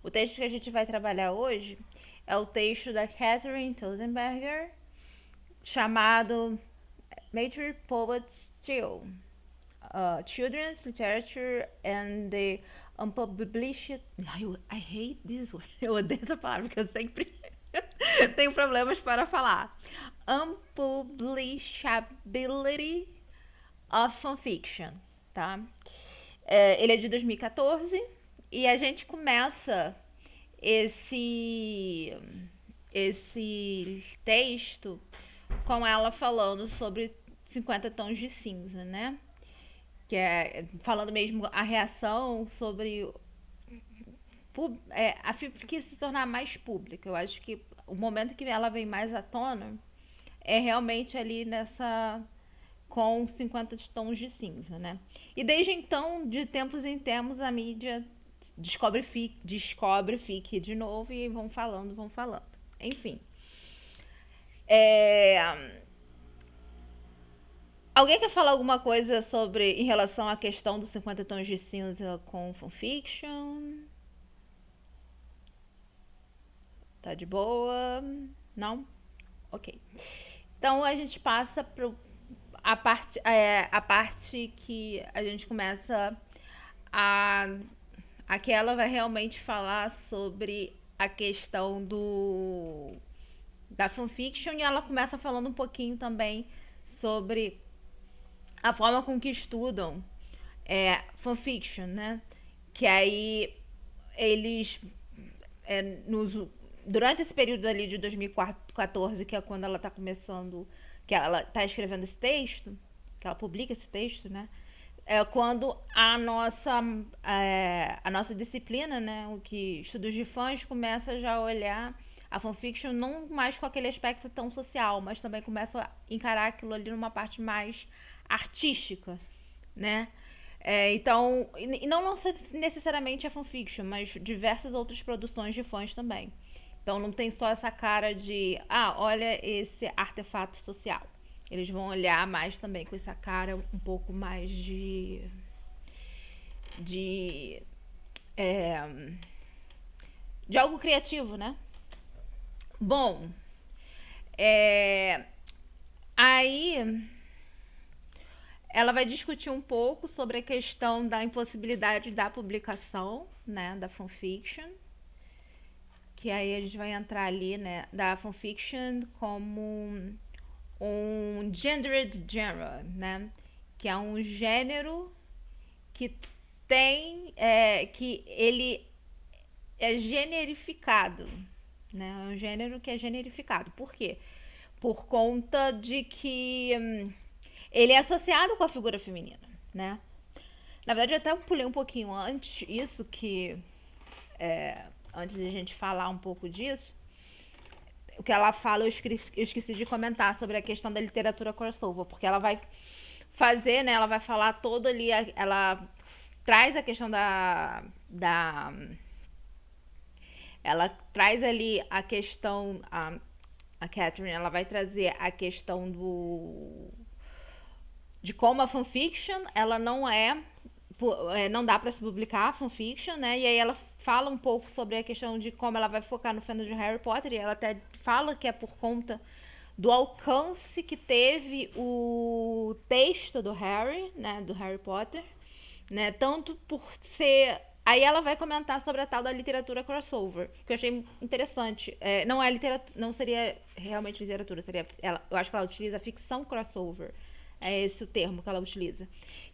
O texto que a gente vai trabalhar hoje é o texto da Catherine Tozenberger, chamado Mature Poets Still, Children's Literature and the Unpublished. I hate this word. Eu odeio essa palavra porque eu sempre tenho problemas para falar. Unpublishability of Fanfiction, tá? Ele é de 2014 e a gente começa esse esse texto com ela falando sobre 50 tons de cinza, né? Que é falando mesmo a reação sobre a FIP que se tornar mais pública. Eu acho que o momento que ela vem mais à tona é realmente ali nessa com 50 tons de cinza, né? E desde então, de tempos em tempos, a mídia descobre fique de novo e vão falando, vão falando. Enfim. É... Alguém quer falar alguma coisa sobre em relação à questão dos 50 tons de cinza com fanfiction? Tá de boa? Não? Ok. Então a gente passa pro a parte que a gente começa a aqui ela vai realmente falar sobre a questão do da fanfiction e ela começa falando um pouquinho também sobre a forma com que estudam fanfiction, né? Que aí eles durante esse período ali de 2014, que é quando ela tá começando, que ela tá escrevendo esse texto, que ela publica esse texto, né? É quando a nossa disciplina, né, o que estudos de fãs começa já a olhar a fanfiction não mais com aquele aspecto tão social, mas também começa a encarar aquilo ali numa parte mais artística, né? Então, e não necessariamente a fanfiction, mas diversas outras produções de fãs também. Então não tem só essa cara de, olha esse artefato social. Eles vão olhar mais também com essa cara um pouco mais de é, de algo criativo, né? Bom, é, aí ela vai discutir um pouco sobre a questão da impossibilidade da publicação, né, da fanfiction, que aí a gente vai entrar ali, né, da fanfiction como um gendered genre, né, que é um gênero que que ele é generificado, né, é um gênero que é generificado. Por quê? Por conta de que ele é associado com a figura feminina, né? Na verdade, eu até pulei um pouquinho antes isso, que antes de a gente falar um pouco disso, o que ela fala, eu esqueci de comentar sobre a questão da literatura crossover, porque ela vai fazer, né? Ela vai falar toda ali, ela traz a questão ela traz ali a questão, a Catherine, ela vai trazer a questão de como a fanfiction, ela não dá para se publicar a fanfiction, né? E aí ela fala um pouco sobre a questão de como ela vai focar no fandom de Harry Potter, e ela até fala que é por conta do alcance que teve o texto do Harry, né, do Harry Potter, né, tanto por ser. Aí ela vai comentar sobre a tal da literatura crossover, que eu achei interessante. Não é literatura, não seria realmente literatura, seria eu acho que ela utiliza ficção crossover. É esse o termo que ela utiliza.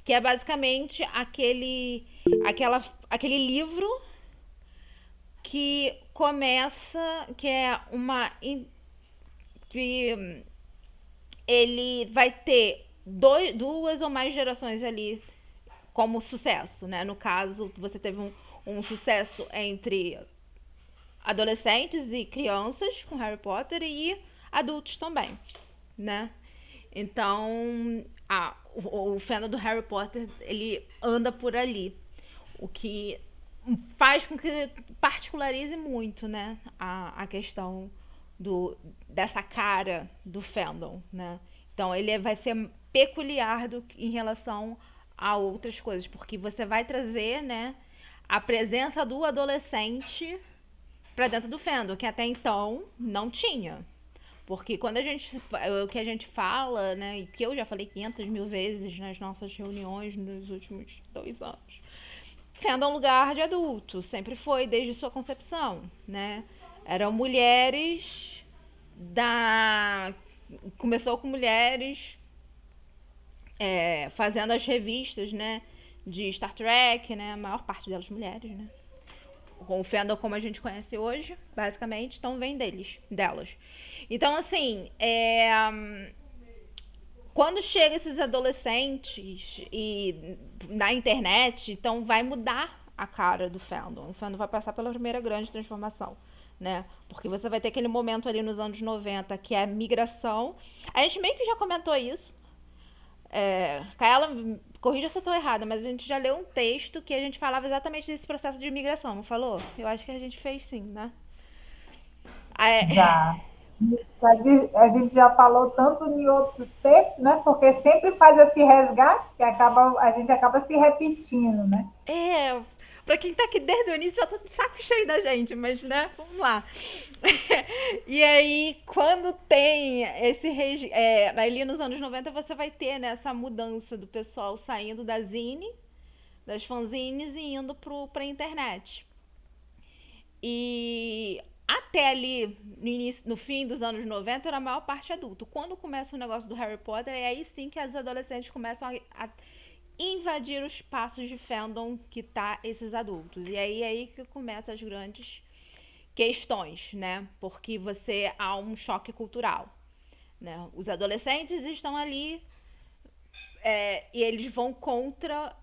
Que é basicamente aquele livro que começa, que é uma que ele vai ter duas ou mais gerações ali como sucesso, né? No caso, você teve um sucesso entre adolescentes e crianças com Harry Potter e adultos também, né? Então, o fandom do Harry Potter, ele anda por ali, o que faz com que particularize muito, né, a questão dessa cara do fandom, né? Então ele vai ser peculiar em relação a outras coisas, porque você vai trazer, né, a presença do adolescente para dentro do fandom, que até então não tinha. Porque quando a gente. O que a gente fala, né? E que eu já falei 500 mil vezes nas nossas reuniões nos últimos 2 anos. Fandom é um lugar de adulto, sempre foi, desde sua concepção, né? Eram mulheres da. Começou com mulheres fazendo as revistas, né? De Star Trek, né? A maior parte delas mulheres, né? Com o fandom como a gente conhece hoje, basicamente, então vem delas. Então, assim, quando chegam esses adolescentes e na internet, então vai mudar a cara do fandom. O fandom vai passar pela primeira grande transformação, né? Porque você vai ter aquele momento ali nos anos 90 que é a migração. A gente meio que já comentou isso. Kaela, corrija se eu estou errada, mas a gente já leu um texto que a gente falava exatamente desse processo de imigração, não falou? Eu acho que a gente fez sim, né? Já. A gente já falou tanto em outros textos, né? Porque sempre faz esse resgate que a gente acaba se repetindo, né? Pra quem tá aqui desde o início já tá de saco cheio da gente, mas né, vamos lá. E aí, quando tem ali nos anos 90 você vai ter né, essa mudança do pessoal saindo da zine, das fanzines e indo pra internet. E até ali, no fim dos anos 90 era a maior parte adulto. Quando começa o negócio do Harry Potter, é aí sim que as adolescentes começam a invadir os espaços de fandom que tá esses adultos. E aí é aí que começam as grandes questões, né? Porque você há um choque cultural. Né? Os adolescentes estão ali e eles vão contra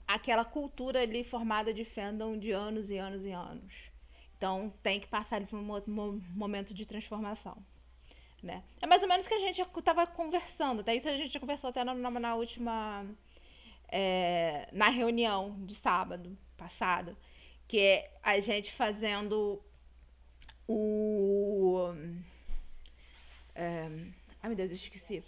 aquela cultura ali formada de fandom de anos e anos e anos. Então tem que passar por um momento de transformação. Né? É mais ou menos o que a gente estava conversando. Até isso a gente conversou até na última. Na reunião de sábado passado. Que é a gente fazendo o. Ai meu Deus, eu esqueci.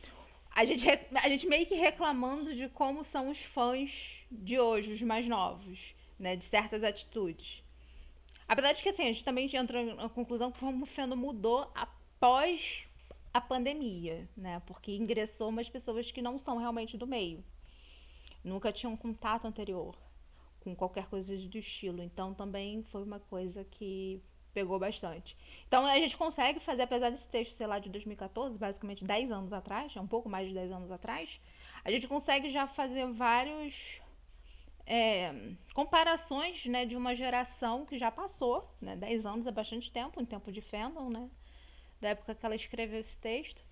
A gente meio que reclamando de como são os fãs de hoje, os mais novos, né? De certas atitudes. Apesar de que assim, a gente também entra na conclusão que como o fandom mudou após a pandemia, né? Porque ingressou umas pessoas que não são realmente do meio. Nunca tinham contato anterior com qualquer coisa do estilo. Então também foi uma coisa que pegou bastante. Então a gente consegue fazer, apesar desse texto ser lá de 2014, basicamente 10 anos atrás, é um pouco mais de 10 anos atrás, a gente consegue já fazer vários comparações né, de uma geração que já passou, né, 10 anos é bastante tempo, em tempo de fandom, né, da época que ela escreveu esse texto,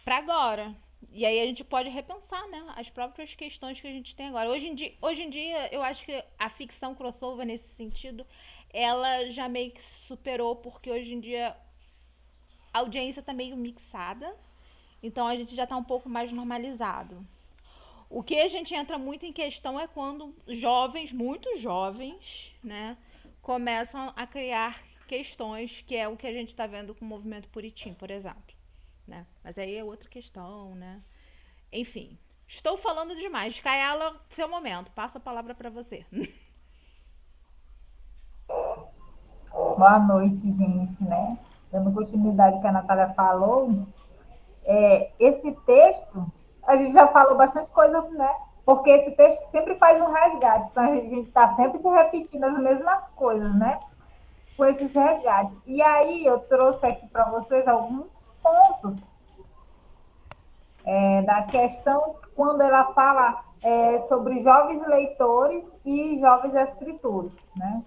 para agora. E aí a gente pode repensar né, as próprias questões que a gente tem agora. Hoje em dia, eu acho que a ficção crossover, nesse sentido, ela já meio que superou, porque hoje em dia a audiência tá meio mixada, então a gente já tá um pouco mais normalizado. O que a gente entra muito em questão é quando jovens, muito jovens, né, começam a criar questões, que é o que a gente está vendo com o movimento Puritim, por exemplo. Né? Mas aí é outra questão, né? Enfim, estou falando demais. Kaela, seu momento. Passo a palavra para você. Boa noite, gente, né? Dando continuidade que a Natália falou, esse texto, a gente já falou bastante coisa, né? Porque esse texto sempre faz um resgate, então a gente está sempre se repetindo as mesmas coisas, né? Com esses resgates. E aí eu trouxe aqui para vocês alguns pontos da questão quando ela fala sobre jovens leitores e jovens escritores, né?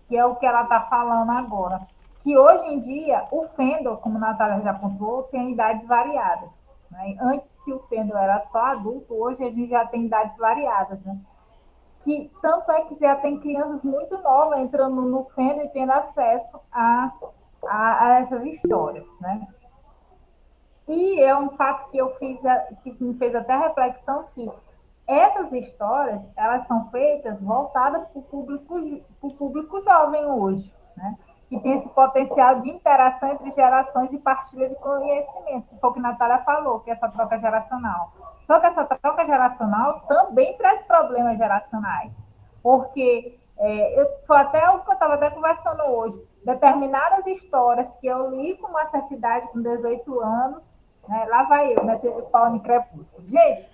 Que é o que ela está falando agora. Que hoje em dia o Fendel, como a Natália já pontuou, tem idades variadas. Né? Antes, se o Fendel era só adulto, hoje a gente já tem idades variadas. Né? Que tanto é que já tem crianças muito novas entrando no Fendel e tendo acesso a essas histórias. Né? E é um fato que eu fiz, que me fez até reflexão que essas histórias, elas são feitas voltadas para o público jovem hoje, né? Que tem esse potencial de interação entre gerações e partilha de conhecimento, que foi o que a Natália falou, que é essa troca geracional. Só que essa troca geracional também traz problemas geracionais, porque Foi até o que eu estava até conversando hoje. Determinadas histórias que eu li com uma certa idade, com 18 anos, né? Lá vai eu, né? Teve pau em crepúsculo. Gente,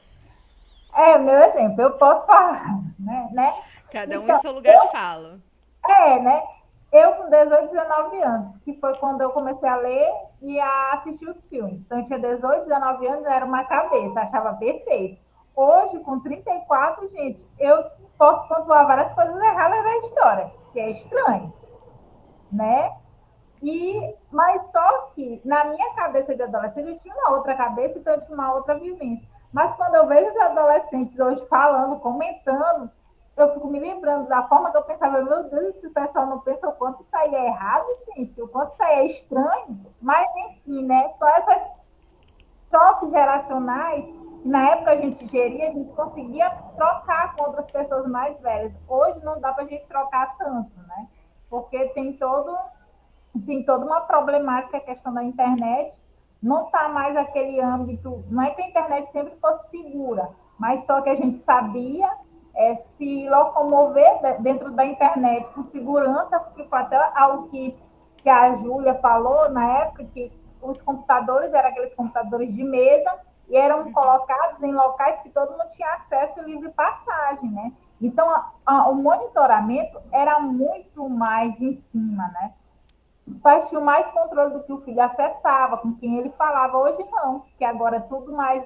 é o meu exemplo, eu posso falar, né? Cada um em Então, seu lugar de fala. né? Eu com 18, 19 anos, que foi quando eu comecei a ler e a assistir os filmes. Então, eu tinha 18, 19 anos, era uma cabeça, achava perfeito. Hoje, com 34, gente, eu posso pontuar várias coisas erradas da história, que é estranho, né? Mas só que na minha cabeça de adolescente eu tinha uma outra cabeça, então eu tinha uma outra vivência. Mas quando eu vejo os adolescentes hoje falando, comentando, eu fico me lembrando da forma que eu pensava, meu Deus, se o pessoal não pensa o quanto isso aí é errado, gente, o quanto isso aí é estranho. Mas enfim, né? Só essas troques geracionais, que na época a gente geria, a gente conseguia trocar com outras pessoas mais velhas. Hoje não dá para a gente trocar tanto, né? Porque tem toda uma problemática a questão da internet. Não está mais aquele âmbito. Não é que a internet sempre fosse segura, mas só que a gente sabia se locomover dentro da internet com segurança, porque foi até algo que a Júlia falou na época, que os computadores eram aqueles computadores de mesa e eram colocados em locais que todo mundo tinha acesso e livre passagem, né? Então, o monitoramento era muito mais em cima, né? Os pais tinham mais controle do que o filho acessava, com quem ele falava. Hoje não, porque agora é tudo mais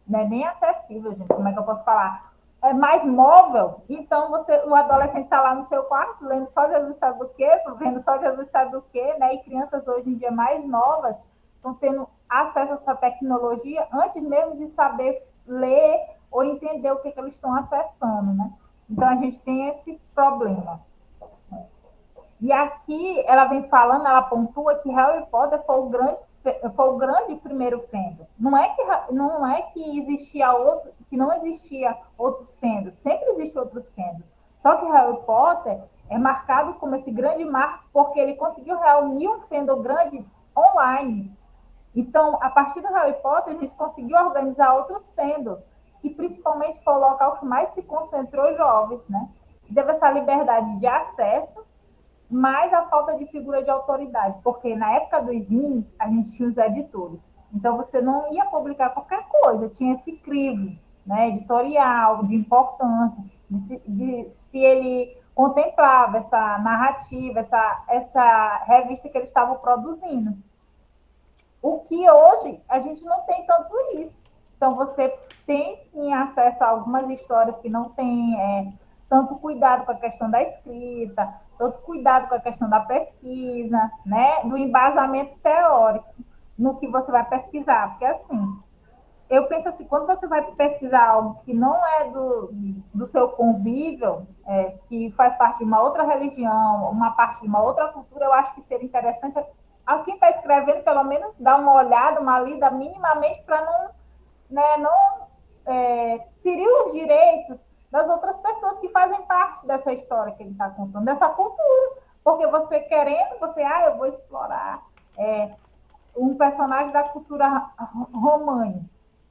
não é nem acessível, gente. Como é que eu posso falar? É mais móvel. Então o adolescente está lá no seu quarto, lendo só Jesus sabe do quê, vendo só Jesus sabe do quê, né? E crianças hoje em dia mais novas estão tendo acesso a essa tecnologia antes mesmo de saber ler ou entender o que eles estão acessando, né? Então a gente tem esse problema. E aqui ela vem falando, ela pontua que Harry Potter foi o grande primeiro fandom. Não é que existia outro, que não existia outros fandoms, sempre existem outros fandoms. Só que Harry Potter é marcado como esse grande marco porque ele conseguiu reunir um fandom grande online. Então, a partir do Harry Potter, a gente conseguiu organizar outros fandoms, e principalmente foi o local que mais se concentrou jovens, né? E teve essa liberdade de acesso mais a falta de figura de autoridade, porque na época dos zines, a gente tinha os editores. Então, você não ia publicar qualquer coisa, tinha esse crivo, né, editorial, de importância, de se ele contemplava essa narrativa, essa revista que eles estavam produzindo. O que hoje a gente não tem tanto isso. Então, você tem sim acesso a algumas histórias que não tem tanto cuidado com a questão da escrita, tanto cuidado com a questão da pesquisa, né? Do embasamento teórico no que você vai pesquisar. Porque, assim, eu penso assim, quando você vai pesquisar algo que não é do seu convívio, que faz parte de uma outra religião, uma parte de uma outra cultura, eu acho que seria interessante a quem está escrevendo, pelo menos, dar uma olhada, uma lida minimamente para não, né, não ferir os direitos das outras pessoas que fazem parte dessa história que ele está contando, dessa cultura. Porque você querendo, eu vou explorar um personagem da cultura romana.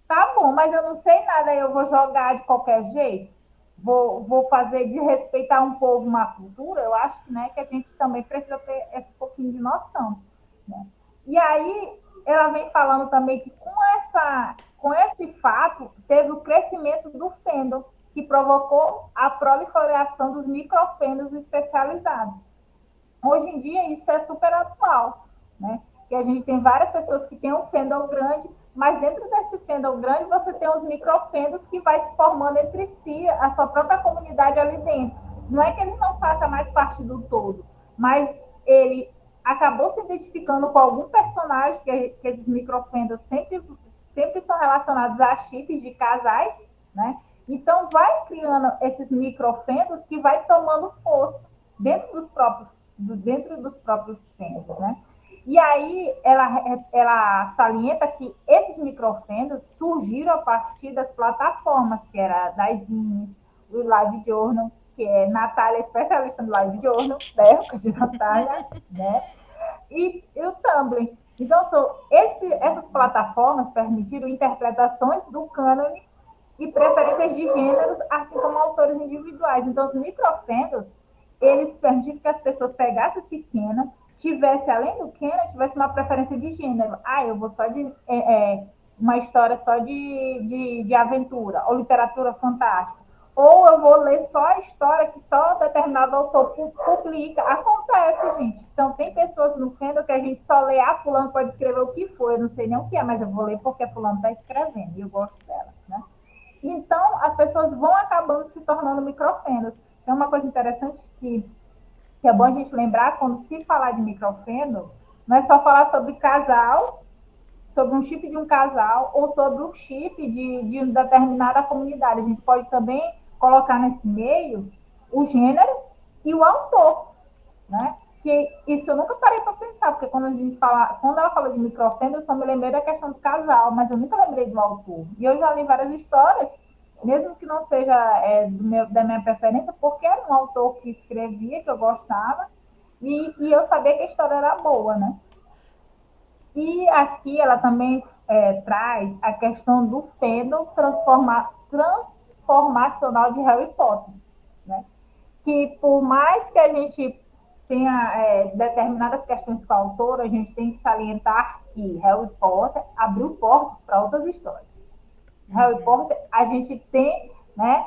Tá bom, mas eu não sei nada, eu vou jogar de qualquer jeito? Vou fazer de respeitar um povo, uma cultura? Eu acho, né, que a gente também precisa ter esse pouquinho de noção, né? E aí ela vem falando também que com esse fato teve o crescimento do fandom, que provocou a proliferação dos microfendos especializados. Hoje em dia isso é super atual, né? Que a gente tem várias pessoas que têm um fandom grande, mas dentro desse fandom grande você tem os microfendos que vai se formando entre si a sua própria comunidade ali dentro. Não é que ele não faça mais parte do todo, mas ele acabou se identificando com algum personagem, que esses microfandoms sempre são relacionados a chips de casais, né? Então vai criando esses microfandoms que vai tomando força dentro dos próprios fandoms, né? E aí ela salienta que esses microfandoms surgiram a partir das plataformas, que era das zines, do Live Journal, que é Natália, especialista no Live Journal, da época de Natália, né? E o Tumblr. Então, essas plataformas permitiram interpretações do cânone e preferências de gêneros, assim como autores individuais. Então, os microfandoms, eles permitiam que as pessoas pegassem esse canon, tivesse, além do canon, tivesse uma preferência de gênero. Ah, eu vou só de uma história só de aventura, ou literatura fantástica. Ou eu vou ler só a história que só determinado autor publica. Acontece, gente. Então, tem pessoas no fandom que a gente só lê, fulano pode escrever o que for, eu não sei nem o que é, mas eu vou ler porque fulano está escrevendo, e eu gosto dela, né? Então, as pessoas vão acabando se tornando microfandoms. É uma coisa interessante que é bom a gente lembrar, quando se falar de microfandom, não é só falar sobre casal, sobre um chip de um casal, ou sobre um chip de uma determinada comunidade. A gente pode também colocar nesse meio o gênero e o autor, né? Que isso eu nunca parei para pensar, porque quando ela falou de microfenda, eu só me lembrei da questão do casal, mas eu nunca lembrei do autor. E eu já li várias histórias, mesmo que não seja da minha preferência, porque era um autor que escrevia, que eu gostava, e eu sabia que a história era boa, né? E aqui ela também traz a questão do fandom transformacional de Harry Potter, né? Que por mais que a gente tenha determinadas questões com a autora, a gente tem que salientar que Harry Potter abriu portas para outras histórias. Harry Potter, a gente tem, né,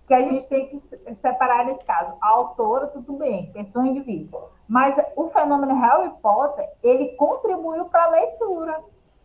que a gente tem que separar nesse caso. A autora, tudo bem, pessoa indivíduo. Mas o fenômeno Harry Potter, ele contribuiu para a leitura,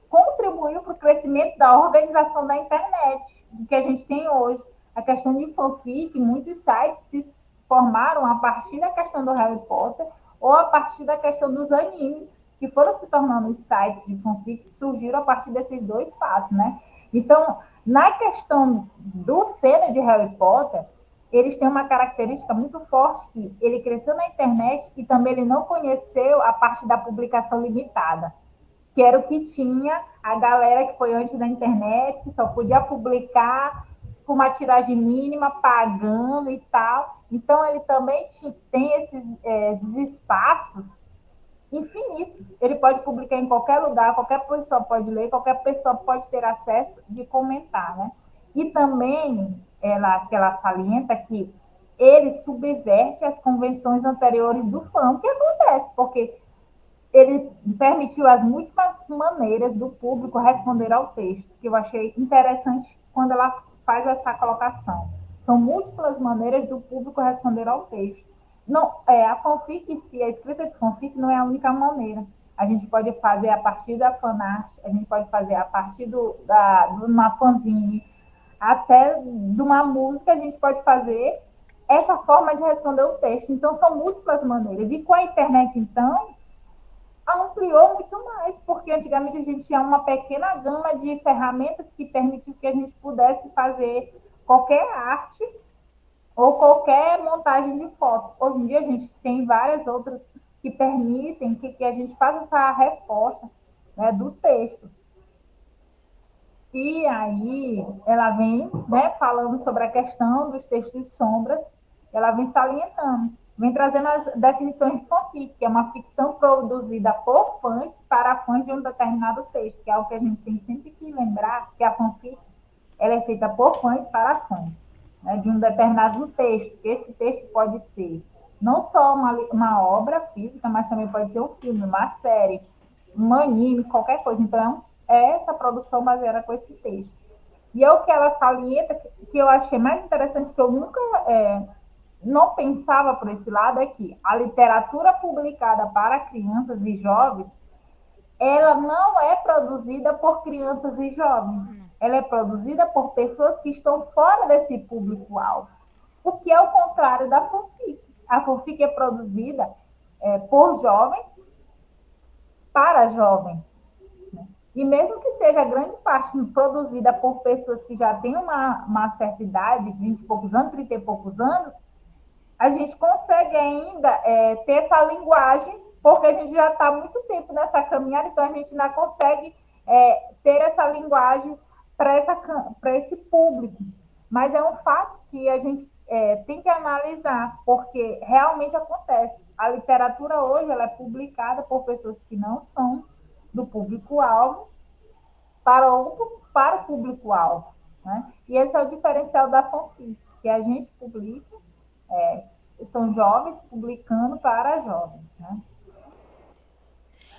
contribuiu para o crescimento da organização da internet, que a gente tem hoje. A questão de fanfic, muitos sites se formaram a partir da questão do Harry Potter ou a partir da questão dos animes, que foram se tornando os sites de fanfic que surgiram a partir desses dois fatos, né? Então, na questão do fandom de Harry Potter, eles têm uma característica muito forte que ele cresceu na internet e também ele não conheceu a parte da publicação limitada, que era o que tinha a galera que foi antes da internet, que só podia publicar com uma tiragem mínima, pagando e tal. Então, ele também tem esses espaços infinitos. Ele pode publicar em qualquer lugar, qualquer pessoa pode ler, qualquer pessoa pode ter acesso de comentar, né? E também que ela salienta que ele subverte as convenções anteriores do fã, o que acontece, porque ele permitiu as múltiplas maneiras do público responder ao texto, que eu achei interessante quando ela faz essa colocação. São múltiplas maneiras do público responder ao texto. Não, a fanfic em si, a escrita de fanfic não é a única maneira. A gente pode fazer a partir da fanart, a gente pode fazer a partir de uma fanzine, até de uma música a gente pode fazer essa forma de responder o texto. Então, são múltiplas maneiras. E com a internet, então, ampliou muito mais, porque antigamente a gente tinha uma pequena gama de ferramentas que permitiu que a gente pudesse fazer qualquer arte ou qualquer montagem de fotos. Hoje em dia a gente tem várias outras que permitem que a gente faça essa resposta, né, do texto. E aí ela vem, né, falando sobre a questão dos textos de sombras, ela vem salientando, vem trazendo as definições de fanfic, que é uma ficção produzida por fãs para fãs de um determinado texto, que é algo que a gente tem sempre que lembrar, que a fanfic ela é feita por fãs para fãs, né, de um determinado texto. Esse texto pode ser não só uma obra física, mas também pode ser um filme, uma série, um anime, qualquer coisa. Então, é essa produção baseada com esse texto. E é o que ela salienta, que eu achei mais interessante, que eu nunca não pensava por esse lado, é que a literatura publicada para crianças e jovens, ela não é produzida por crianças e jovens. Ela é produzida por pessoas que estão fora desse público-alvo. O que é o contrário da fanfic. A fanfic é produzida por jovens para jovens. E mesmo que seja grande parte produzida por pessoas que já têm uma certa idade, 20 e poucos anos, 30 e poucos anos, a gente consegue ainda ter essa linguagem, porque a gente já está há muito tempo nessa caminhada, então a gente ainda consegue ter essa linguagem para esse público. Mas é um fato que a gente tem que analisar, porque realmente acontece. A literatura hoje ela é publicada por pessoas que não são do público-alvo para o público-alvo. né? E esse é o diferencial da Fonfic, que a gente publica, são jovens publicando para jovens, né?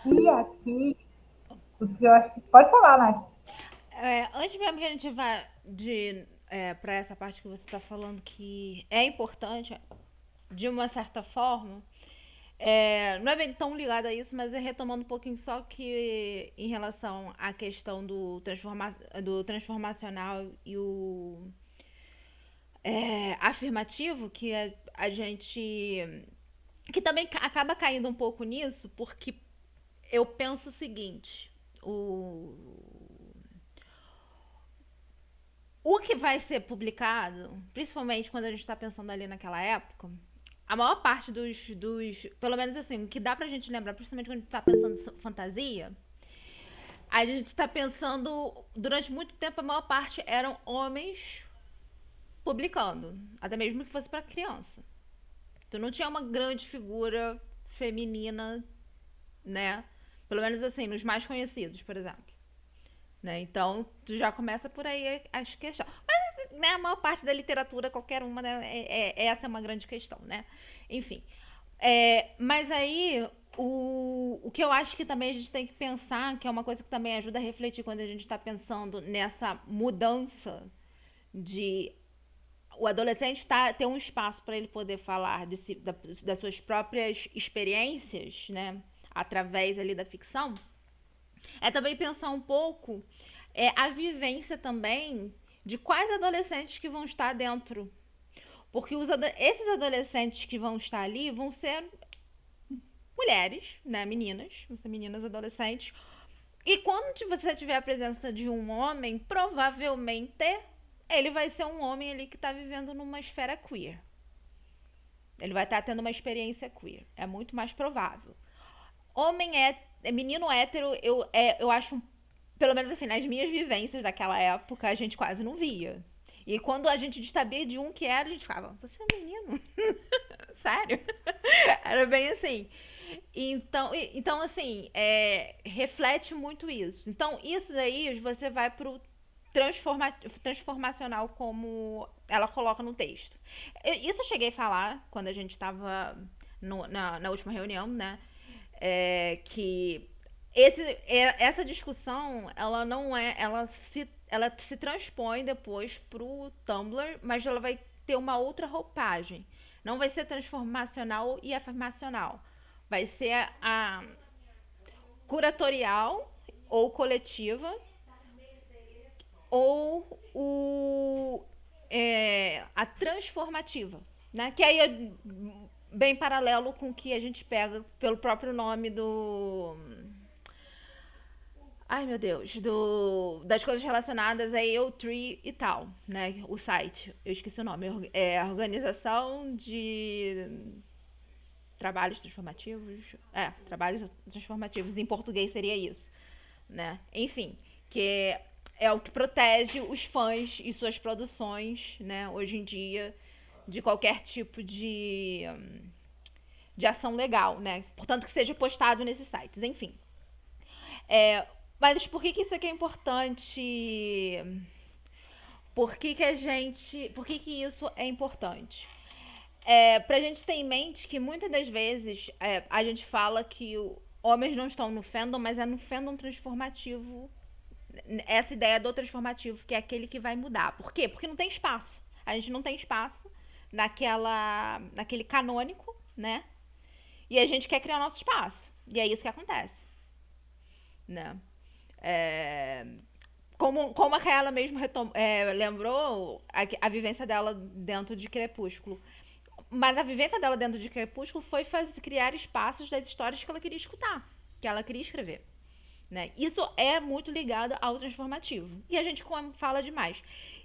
E aqui, o que eu acho... Pode falar, Nath. Antes mesmo que a gente vá para essa parte que você está falando que é importante, de uma certa forma, não é bem tão ligado a isso, mas é retomando um pouquinho só que em relação à questão do transformacional e o afirmativo, que a gente. Que também acaba caindo um pouco nisso, porque eu penso o seguinte: o, o que vai ser publicado, principalmente quando a gente está pensando ali naquela época, a maior parte pelo menos assim, o que dá pra gente lembrar, principalmente quando a gente tá pensando em fantasia, a gente tá pensando, durante muito tempo, a maior parte eram homens publicando, até mesmo que fosse pra criança. Tu não tinha uma grande figura feminina, né? Pelo menos assim, nos mais conhecidos, por exemplo. Né? Então, tu já começa por aí as questões. Mas, né, a maior parte da literatura, qualquer uma, né, essa é uma grande questão, né? Enfim. Mas aí, o que eu acho que também a gente tem que pensar, que é uma coisa que também ajuda a refletir quando a gente está pensando nessa mudança de o adolescente ter um espaço para ele poder falar das suas próprias experiências, né? Através ali da ficção, é também pensar um pouco a vivência também de quais adolescentes que vão estar dentro. Porque esses adolescentes que vão estar ali vão ser mulheres, né, meninas, vão ser meninas adolescentes. E quando você tiver a presença de um homem, provavelmente ele vai ser um homem ali que está vivendo numa esfera queer. Ele vai estar tendo uma experiência queer. É muito mais provável. Menino hétero, eu acho, pelo menos assim, nas minhas vivências daquela época, a gente quase não via. E quando a gente sabia de um que era, a gente ficava, você é um menino? Sério? Era bem assim. Então assim, reflete muito isso. Então, isso daí você vai pro transformacional, como ela coloca no texto. Isso eu cheguei a falar quando a gente estava na última reunião, né? Que essa discussão, ela não é. Ela se transpõe depois pro Tumblr, mas ela vai ter uma outra roupagem. Não vai ser transformacional e afirmacional. Vai ser a curatorial ou coletiva, ou a transformativa, né? Que aí é bem paralelo com o que a gente pega pelo próprio nome do... Ai, meu Deus, das coisas relacionadas a EU3 e tal, né? O site, eu esqueci o nome, é a Organização de Trabalhos Transformativos. Trabalhos Transformativos, em português seria isso, né? Enfim, que é o que protege os fãs e suas produções, né? Hoje em dia, de qualquer tipo de ação legal, né? Portanto, que seja postado nesses sites, enfim. Mas por que isso aqui é importante? Por que isso é importante? Pra gente ter em mente que muitas das vezes a gente fala que homens não estão no fandom, mas é no fandom transformativo, essa ideia do transformativo, que é aquele que vai mudar. Por quê? Porque não tem espaço. A gente não tem espaço naquele canônico, né? E a gente quer criar o nosso espaço. E é isso que acontece, né? É, como a Kaela mesmo lembrou a vivência dela dentro de Crepúsculo. Mas a vivência dela dentro de Crepúsculo foi criar espaços das histórias que ela queria escutar, que ela queria escrever. Né? Isso é muito ligado ao transformativo. E a gente fala demais.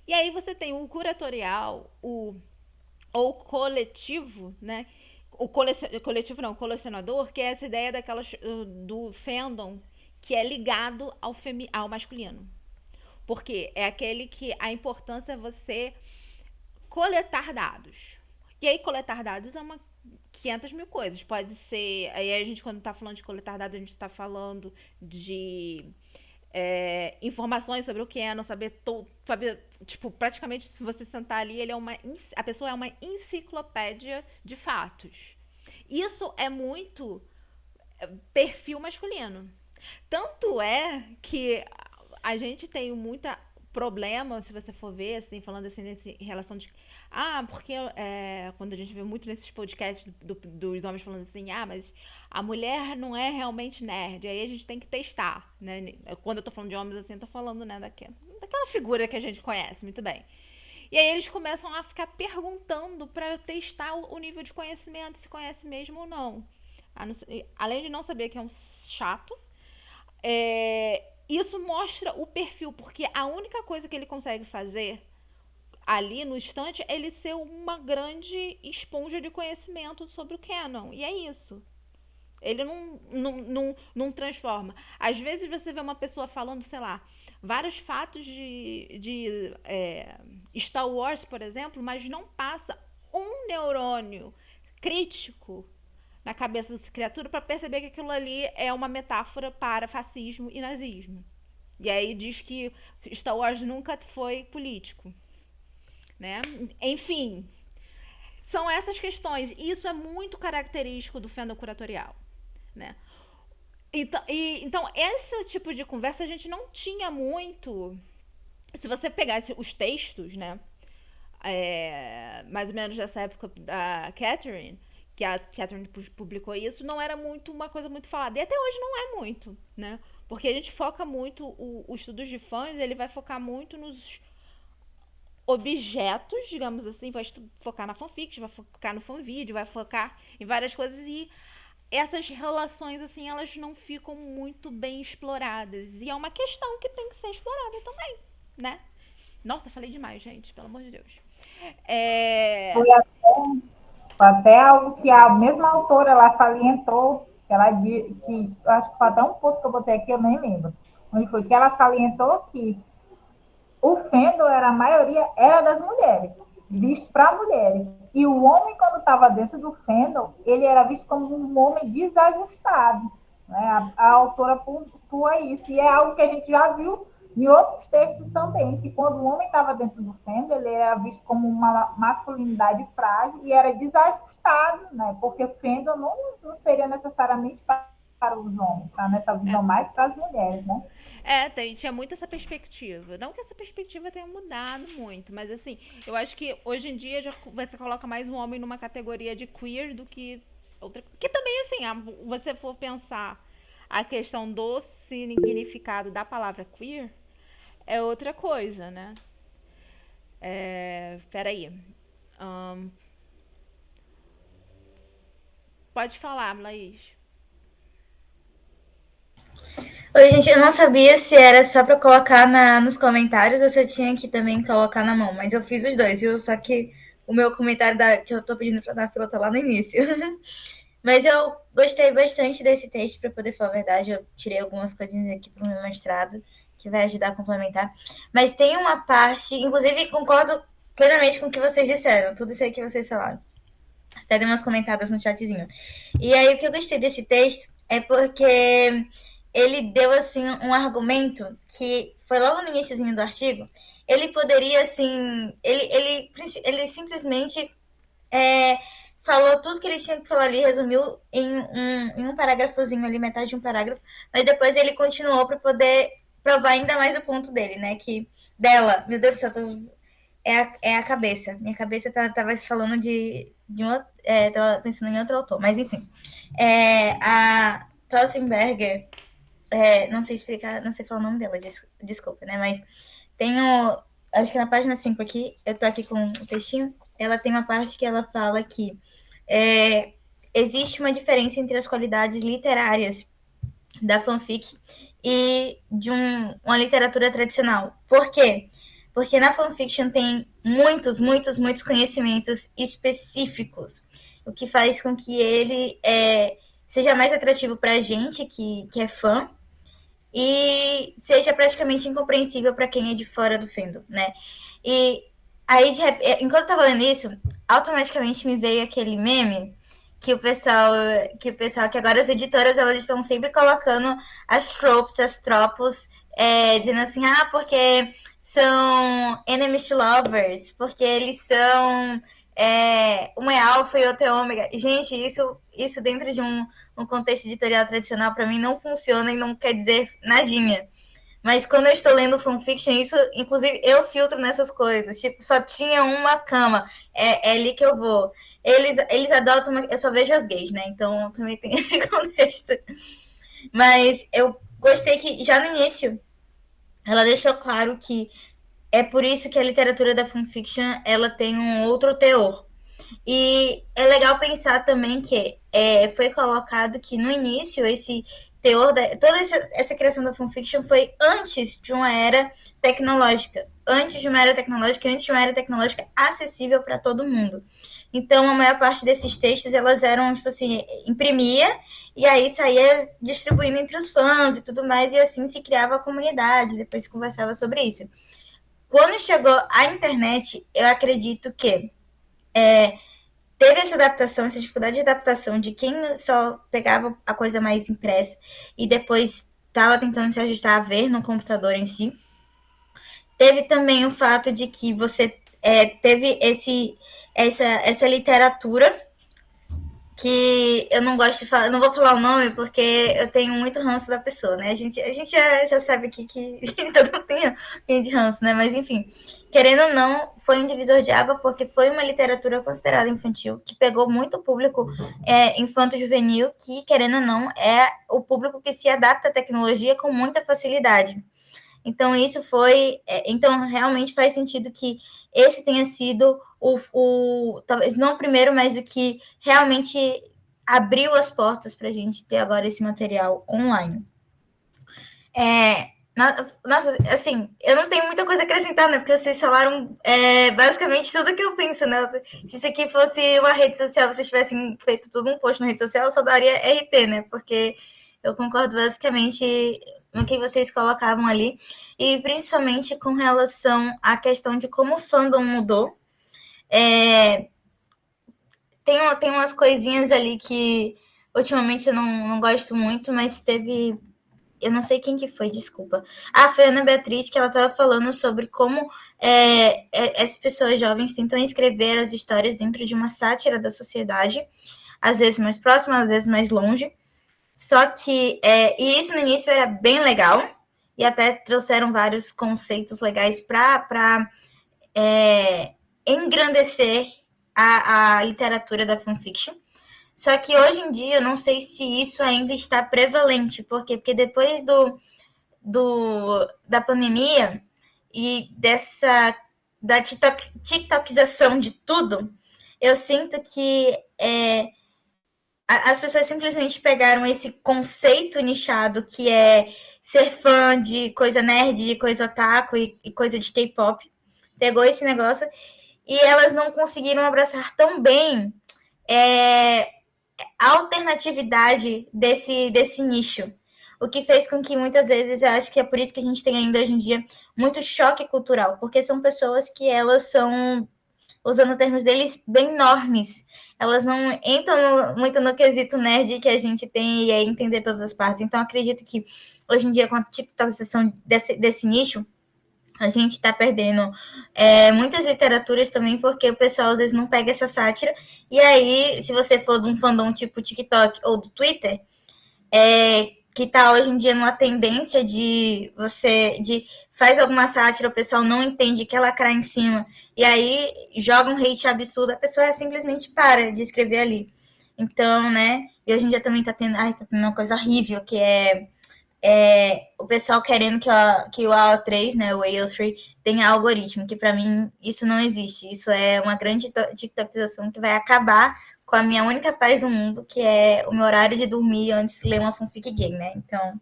E aí você tem o curatorial, ou coletivo, né? O coletivo não, o colecionador, que é essa ideia do fandom que é ligado ao masculino. Porque é aquele que a importância é você coletar dados. E aí coletar dados é uma 500 mil coisas. Pode ser. Aí a gente, quando tá falando de coletar dados, a gente tá falando de informações sobre o que é, não saber, tipo, praticamente se você sentar ali, a pessoa é uma enciclopédia de fatos. Isso é muito perfil masculino. Tanto é que a gente tem muita problema, se você for ver, assim, falando assim, em relação de. Porque quando a gente vê muito nesses podcasts dos homens falando assim, mas a mulher não é realmente nerd, aí a gente tem que testar, né? Quando eu tô falando de homens assim, eu tô falando, né, daquela figura que a gente conhece muito bem. E aí eles começam a ficar perguntando para testar o nível de conhecimento, se conhece mesmo ou não. Além de não saber que é um chato, isso mostra o perfil, porque a única coisa que ele consegue fazer ali no instante é ele ser uma grande esponja de conhecimento sobre o canon. E é isso. Ele não transforma. Às vezes você vê uma pessoa falando, sei lá, vários fatos de Star Wars, por exemplo, mas não passa um neurônio crítico na cabeça dessa criatura para perceber que aquilo ali é uma metáfora para fascismo e nazismo. E aí diz que Star Wars nunca foi político, né? Enfim, são essas questões. E isso é muito característico do fandom curatorial, né? Então, esse tipo de conversa a gente não tinha muito. Se você pegasse os textos, né? Mais ou menos dessa época da Catherine, que a Catherine publicou isso, não era muito uma coisa muito falada. E até hoje não é muito, né? Porque a gente foca muito, o estudos de fãs, ele vai focar muito nos objetos, digamos assim, vai focar na fanfic, vai focar no fanvídeo, vai focar em várias coisas e essas relações, assim, elas não ficam muito bem exploradas. E é uma questão que tem que ser explorada também, né? Nossa, falei demais, gente, pelo amor de Deus. Foi até algo que a mesma autora ela salientou, ela que acho que foi até um ponto que eu botei aqui, eu nem lembro. Onde foi que ela salientou que o fandom era a maioria era das mulheres, visto para mulheres. E o homem, quando estava dentro do fandom, ele era visto como um homem desajustado. Né? A autora pontua isso. E é algo que a gente já viu em outros textos também, que quando o homem estava dentro do fandom, ele era visto como uma masculinidade frágil e era desajustado, né? Porque o fandom não seria necessariamente para os homens, tá? Nessa visão mais para as mulheres, né? Tinha muito essa perspectiva. Não que essa perspectiva tenha mudado muito, mas assim, eu acho que hoje em dia você coloca mais um homem numa categoria de queer do que outra. Que também, assim, você for pensar a questão do significado da palavra queer, é outra coisa, né? Peraí. Pode falar, Laís. Oi, gente, eu não sabia se era só para colocar nos comentários ou se eu tinha que também colocar na mão, mas eu fiz os dois, viu? Só que o meu comentário que eu tô pedindo pra dar fila tá lá no início. Mas eu gostei bastante desse texto, para poder falar a verdade. Eu tirei algumas coisinhas aqui pro meu mestrado, que vai ajudar a complementar. Mas tem uma parte, inclusive concordo plenamente com o que vocês disseram, tudo isso aí que vocês falaram. Até dei umas comentadas no chatzinho. E aí o que eu gostei desse texto é porque ele deu assim um argumento que foi logo no iníciozinho do artigo. Ele poderia assim, ele simplesmente falou tudo que ele tinha que falar ali, resumiu em um parágrafozinho ali, metade de um parágrafo, mas depois ele continuou para poder provar ainda mais o ponto dele, né? Que dela, meu Deus do céu, é a cabeça. Minha cabeça tava falando de um, tava pensando em outro autor, mas enfim. A Tossenberger, não sei explicar, não sei falar o nome dela, desculpa, né? Mas tenho, acho que na página 5 aqui, eu tô aqui com o textinho, ela tem uma parte que ela fala que existe uma diferença entre as qualidades literárias da fanfic e de uma literatura tradicional. Por quê? Porque na fanfiction tem muitos conhecimentos específicos, o que faz com que ele seja mais atrativo para a gente que é fã e seja praticamente incompreensível para quem é de fora do fandom, né? E aí, enquanto eu tava lendo isso, automaticamente me veio aquele meme que o pessoal, que agora as editoras elas estão sempre colocando as tropes, as tropos dizendo assim, porque são enemies to lovers, porque eles são um é alfa e outro é ômega. Gente, isso dentro de um contexto editorial tradicional, para mim, não funciona e não quer dizer nadinha. Mas quando eu estou lendo fanfiction, isso, inclusive, eu filtro nessas coisas. Tipo, só tinha uma cama. É ali que eu vou. Eles adotam eu só vejo as gays, né? Então também tem esse contexto. Mas eu gostei que já no início ela deixou claro que é por isso que a literatura da fanfiction ela tem um outro teor. E é legal pensar também que foi colocado que no início esse teor, toda essa criação da fanfiction foi antes de uma era tecnológica. Antes de uma era tecnológica acessível para todo mundo. Então, a maior parte desses textos, elas eram, tipo assim, imprimia e aí saía distribuindo entre os fãs e tudo mais, e assim se criava a comunidade, depois se conversava sobre isso. Quando chegou a internet, eu acredito que teve essa adaptação, essa dificuldade de adaptação de quem só pegava a coisa mais impressa e depois estava tentando se ajustar a ver no computador em si. Teve também o fato de que você teve essa literatura que eu não gosto de falar, não vou falar o nome porque eu tenho muito ranço da pessoa, né? A gente já sabe aqui que todo mundo tem de ranço, né? Mas enfim, querendo ou não, foi um divisor de água porque foi uma literatura considerada infantil, que pegou muito público infanto-juvenil, que querendo ou não, é o público que se adapta à tecnologia com muita facilidade. Então, isso foi. Então, realmente faz sentido que esse tenha sido talvez não o primeiro, mas o que realmente abriu as portas para a gente ter agora esse material online. Nossa, assim, eu não tenho muita coisa a acrescentar, né? Porque vocês falaram basicamente tudo que eu penso, né? Se isso aqui fosse uma rede social, vocês tivessem feito tudo um post na rede social, eu só daria RT, né? Porque eu concordo basicamente no que vocês colocavam ali, e principalmente com relação à questão de como o fandom mudou. Tem umas coisinhas ali que ultimamente eu não gosto muito, mas teve. Eu não sei quem que foi, desculpa. Foi a Ana Beatriz, que ela estava falando sobre como as pessoas jovens tentam escrever as histórias dentro de uma sátira da sociedade, às vezes mais próxima, às vezes mais longe. Só que e isso no início era bem legal, e até trouxeram vários conceitos legais para engrandecer a literatura da fanfiction. Só que hoje em dia eu não sei se isso ainda está prevalente. Por quê? Porque depois da pandemia e da tiktokização de tudo, eu sinto que as pessoas simplesmente pegaram esse conceito nichado que é ser fã de coisa nerd, de coisa otaku e coisa de K-pop. Pegou esse negócio e elas não conseguiram abraçar tão bem a alternatividade desse nicho. O que fez com que muitas vezes, eu acho que é por isso que a gente tem ainda hoje em dia muito choque cultural, porque são pessoas que elas são, usando termos deles, bem normes. Elas não entram muito no quesito nerd que a gente tem e entender todas as partes. Então, acredito que hoje em dia, com a tiktokização desse nicho, a gente está perdendo muitas literaturas também, porque o pessoal às vezes não pega essa sátira. E aí, se você for de um fandom tipo TikTok ou do Twitter, que está hoje em dia numa tendência de faz alguma sátira, o pessoal não entende, quer lacrar em cima, e aí joga um hate absurdo, a pessoa simplesmente para de escrever ali. Então, né, e hoje em dia também tá tendo uma coisa horrível, que o pessoal querendo que o AO3, né, o AO3, tenha algoritmo, que para mim isso não existe. Isso é uma grande tiktokização que vai acabar com a minha única paz do mundo, que é o meu horário de dormir antes de ler uma fanfic gay, né? Então,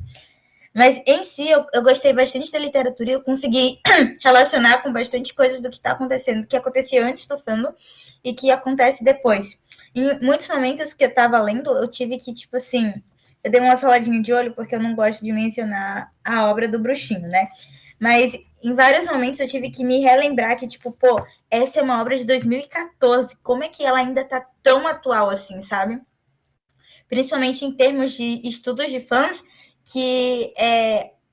mas em si eu gostei bastante da literatura e eu consegui relacionar com bastante coisas do que está acontecendo, que acontecia antes do fandom e que acontece depois. Em muitos momentos que eu estava lendo, eu tive que, tipo assim, eu dei uma saladinha de olho porque eu não gosto de mencionar a obra do bruxinho, né? Mas em vários momentos eu tive que me relembrar que, tipo, essa é uma obra de 2014, como é que ela ainda tá tão atual assim, sabe? Principalmente em termos de estudos de fãs, que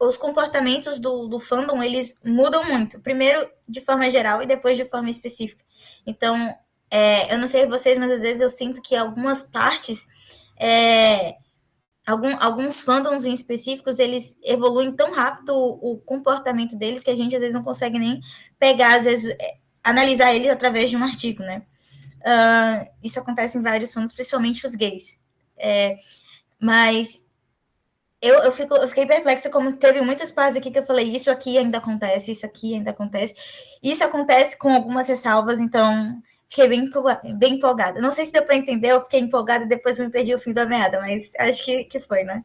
os comportamentos do fandom, eles mudam muito. Primeiro de forma geral e depois de forma específica. Então, eu não sei vocês, mas às vezes eu sinto que algumas partes, alguns fandoms em específicos, eles evoluem tão rápido o comportamento deles que a gente às vezes não consegue nem pegar, às vezes, analisar eles através de um artigo, né? Isso acontece em vários fandoms, principalmente os gays. Mas eu fiquei perplexa, como teve muitas partes aqui que eu falei, isso aqui ainda acontece, isso aqui ainda acontece. Isso acontece com algumas ressalvas, então fiquei bem empolgada. Não sei se deu para entender, eu fiquei empolgada e depois eu me perdi o fim da meada, mas acho que foi, né?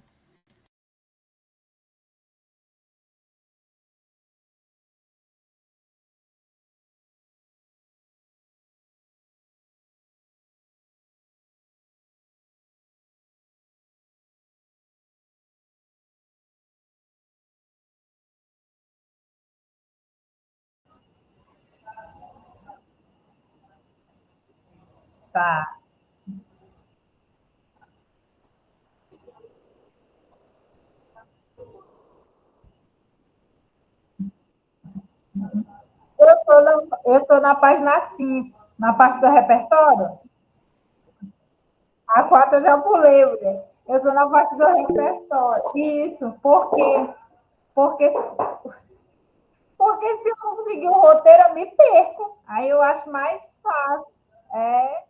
Tá. Eu tô na página 5, na parte do repertório. A 4 eu já pulei, mulher. Eu estou na parte do repertório. Isso, por quê? Porque, porque se eu não conseguir o roteiro, eu me perco. Aí eu acho mais fácil. É.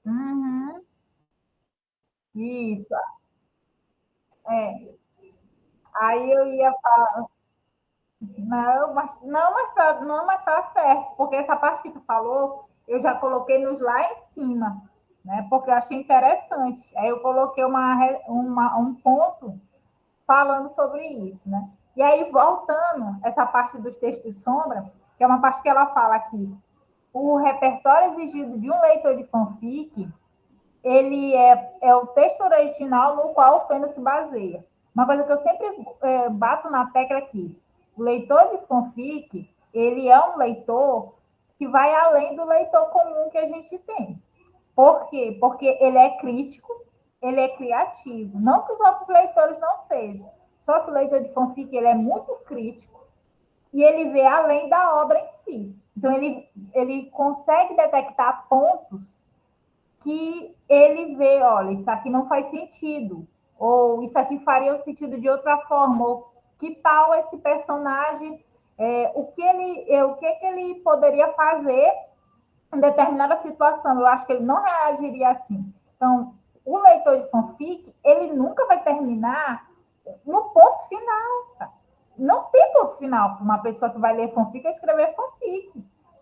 Uhum, isso. É. Aí eu ia falar, não, mas tá certo, porque essa parte que tu falou, eu já coloquei nos lá em cima, né? Porque eu achei interessante. Aí eu coloquei um ponto falando sobre isso, né? E aí, voltando, essa parte dos textos sombra, que é uma parte que ela fala aqui, o repertório exigido de um leitor de fanfic, ele é o texto original no qual o fandom se baseia. Uma coisa que eu sempre bato na tecla aqui, o leitor de fanfic, ele é um leitor que vai além do leitor comum que a gente tem. Por quê? Porque ele é crítico, ele é criativo. Não que os outros leitores não sejam. Só que o leitor de fanfic ele é muito crítico e ele vê além da obra em si. Então, ele consegue detectar pontos que ele vê, olha, isso aqui não faz sentido, ou isso aqui faria o sentido de outra forma, ou que tal esse personagem, o que ele poderia fazer em determinada situação. Eu acho que ele não reagiria assim. Então, o leitor de fanfic, ele nunca vai terminar no ponto final. Não tem ponto final para uma pessoa que vai ler fanfic e escrever fanfic.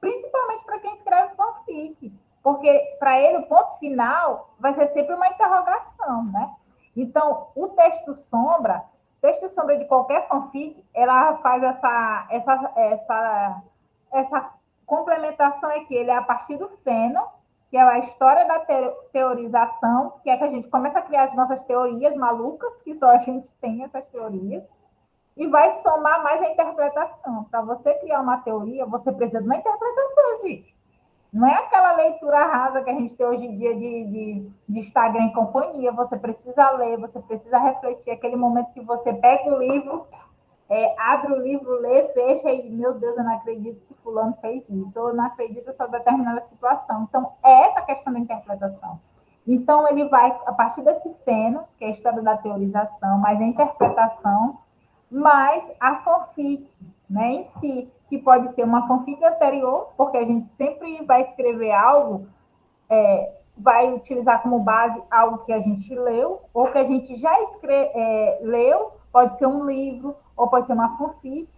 Principalmente para quem escreve fanfic. Porque para ele o ponto final vai ser sempre uma interrogação, né? Então, texto sombra de qualquer fanfic, ela faz essa complementação é que ele é a partir do feno, que é a história da teorização, que é que a gente começa a criar as nossas teorias malucas, que só a gente tem essas teorias, e vai somar mais a interpretação. Para você criar uma teoria, você precisa de uma interpretação, gente. Não é aquela leitura rasa que a gente tem hoje em dia de Instagram e companhia. Você precisa ler, você precisa refletir. Aquele momento que você pega o livro, abre o livro, lê, fecha e, meu Deus, eu não acredito que fulano fez isso, ou eu não acredito sobre determinada situação. Então, é essa questão da interpretação. Então, ele vai, a partir desse feno, que é a história da teorização, mas a interpretação, mais a fanfic, né, em si, que pode ser uma fanfic anterior, porque a gente sempre vai escrever algo, vai utilizar como base algo que a gente leu, ou que a gente já leu, pode ser um livro, ou pode ser uma fanfic.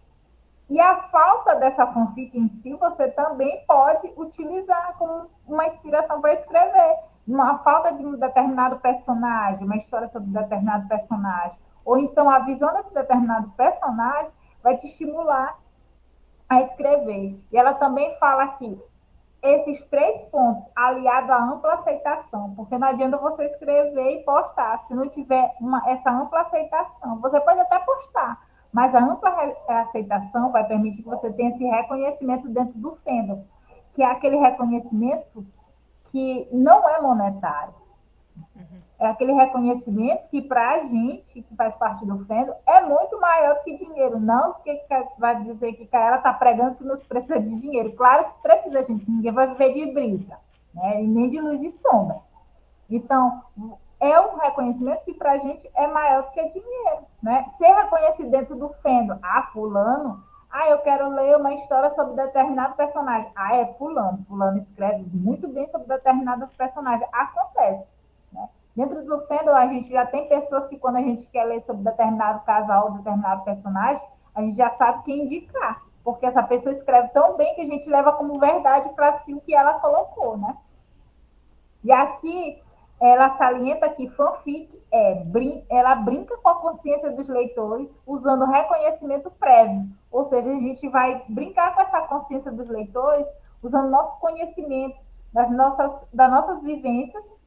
E a falta dessa fanfic em si, você também pode utilizar como uma inspiração para escrever. Uma falta de um determinado personagem, uma história sobre um determinado personagem. Ou então a visão desse determinado personagem vai te estimular a escrever. E ela também fala aqui, esses 3 pontos, aliado à ampla aceitação, porque não adianta você escrever e postar, se não tiver essa ampla aceitação. Você pode até postar, mas a ampla aceitação vai permitir que você tenha esse reconhecimento dentro do fandom, que é aquele reconhecimento que não é monetário. É aquele reconhecimento que, para a gente, que faz parte do fandom, é muito maior do que dinheiro. Não que vai dizer que ela está pregando que nos precisa de dinheiro. Claro que se precisa, gente. Ninguém vai viver de brisa, né? E nem de luz e sombra. Então, é um reconhecimento que, para a gente, é maior do que dinheiro, né? Ser reconhecido dentro do fandom. Ah, fulano... Ah, eu quero ler uma história sobre determinado personagem. Ah, é fulano. Fulano escreve muito bem sobre determinado personagem. Acontece, né? Dentro do fandom, a gente já tem pessoas que, quando a gente quer ler sobre determinado casal, determinado personagem, a gente já sabe quem indicar, porque essa pessoa escreve tão bem que a gente leva como verdade para si o que ela colocou, né? E aqui, ela salienta que fanfic ela brinca com a consciência dos leitores usando reconhecimento prévio, ou seja, a gente vai brincar com essa consciência dos leitores usando nosso conhecimento das nossas vivências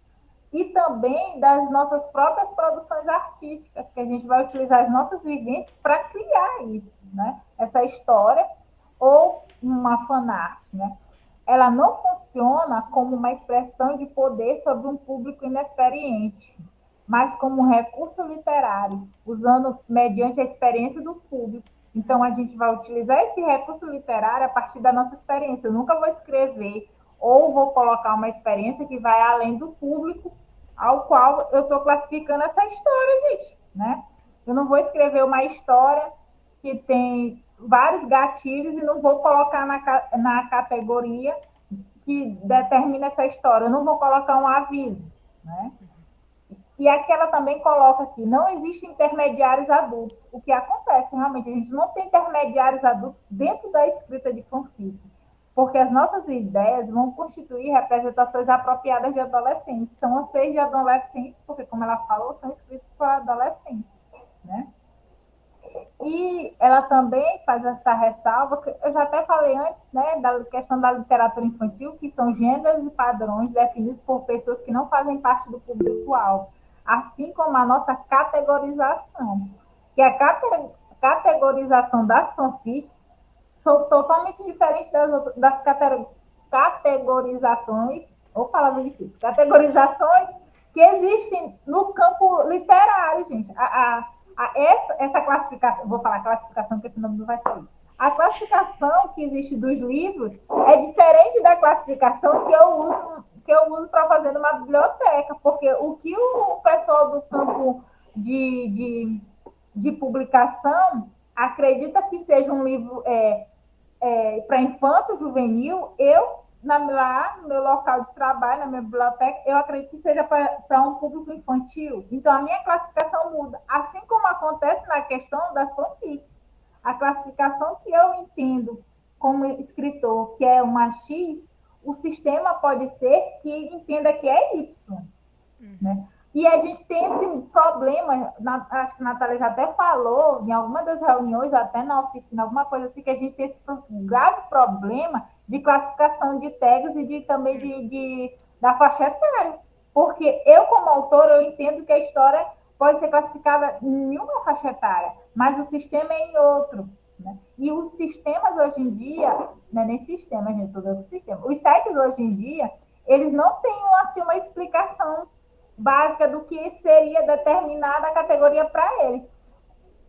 e também das nossas próprias produções artísticas, que a gente vai utilizar as nossas vivências para criar isso, né? Essa história ou uma fanart, né? Ela não funciona como uma expressão de poder sobre um público inexperiente, mas como um recurso literário, usando mediante a experiência do público. Então, a gente vai utilizar esse recurso literário a partir da nossa experiência. Eu nunca vou escrever ou vou colocar uma experiência que vai além do público ao qual eu estou classificando essa história, gente, né? Eu não vou escrever uma história que tem vários gatilhos e não vou colocar na categoria que determina essa história. Eu não vou colocar um aviso, né? E aqui ela também coloca aqui, não existem intermediários adultos. O que acontece, realmente, a gente não tem intermediários adultos dentro da escrita de fanfic, porque as nossas ideias vão constituir representações apropriadas de adolescentes. São anseios de adolescentes, porque, como ela falou, são escritos para adolescentes, né? E ela também faz essa ressalva, que eu já até falei antes, né, da questão da literatura infantil, que são gêneros e padrões definidos por pessoas que não fazem parte do público-alvo, assim como a nossa categorização, que a categorização das fanfics são totalmente diferentes das categorizações, ou palavra difícil, categorizações que existem no campo literário, gente. Essa classificação, vou falar classificação, porque senão não vai sair. A classificação que existe dos livros é diferente da classificação que eu uso para fazer numa biblioteca, porque o que o pessoal do campo de publicação acredita que seja um livro para infanto juvenil, lá no meu local de trabalho, na minha biblioteca, eu acredito que seja para um público infantil. Então, a minha classificação muda. Assim como acontece na questão das fanfics. A classificação que eu entendo como escritor, que é uma X, o sistema pode ser que entenda que é Y. Né? E a gente tem esse problema, acho que a Natália já até falou, em alguma das reuniões, até na oficina, alguma coisa assim, que a gente tem esse grave problema de classificação de tags e também da faixa etária. Porque eu, como autor, eu entendo que a história pode ser classificada em uma faixa etária, mas o sistema é em outro. Né? E os sistemas hoje em dia, não é nem sistema, gente, todo o sistema. Os sites hoje em dia, eles não têm assim, uma explicação básica do que seria determinada categoria para ele.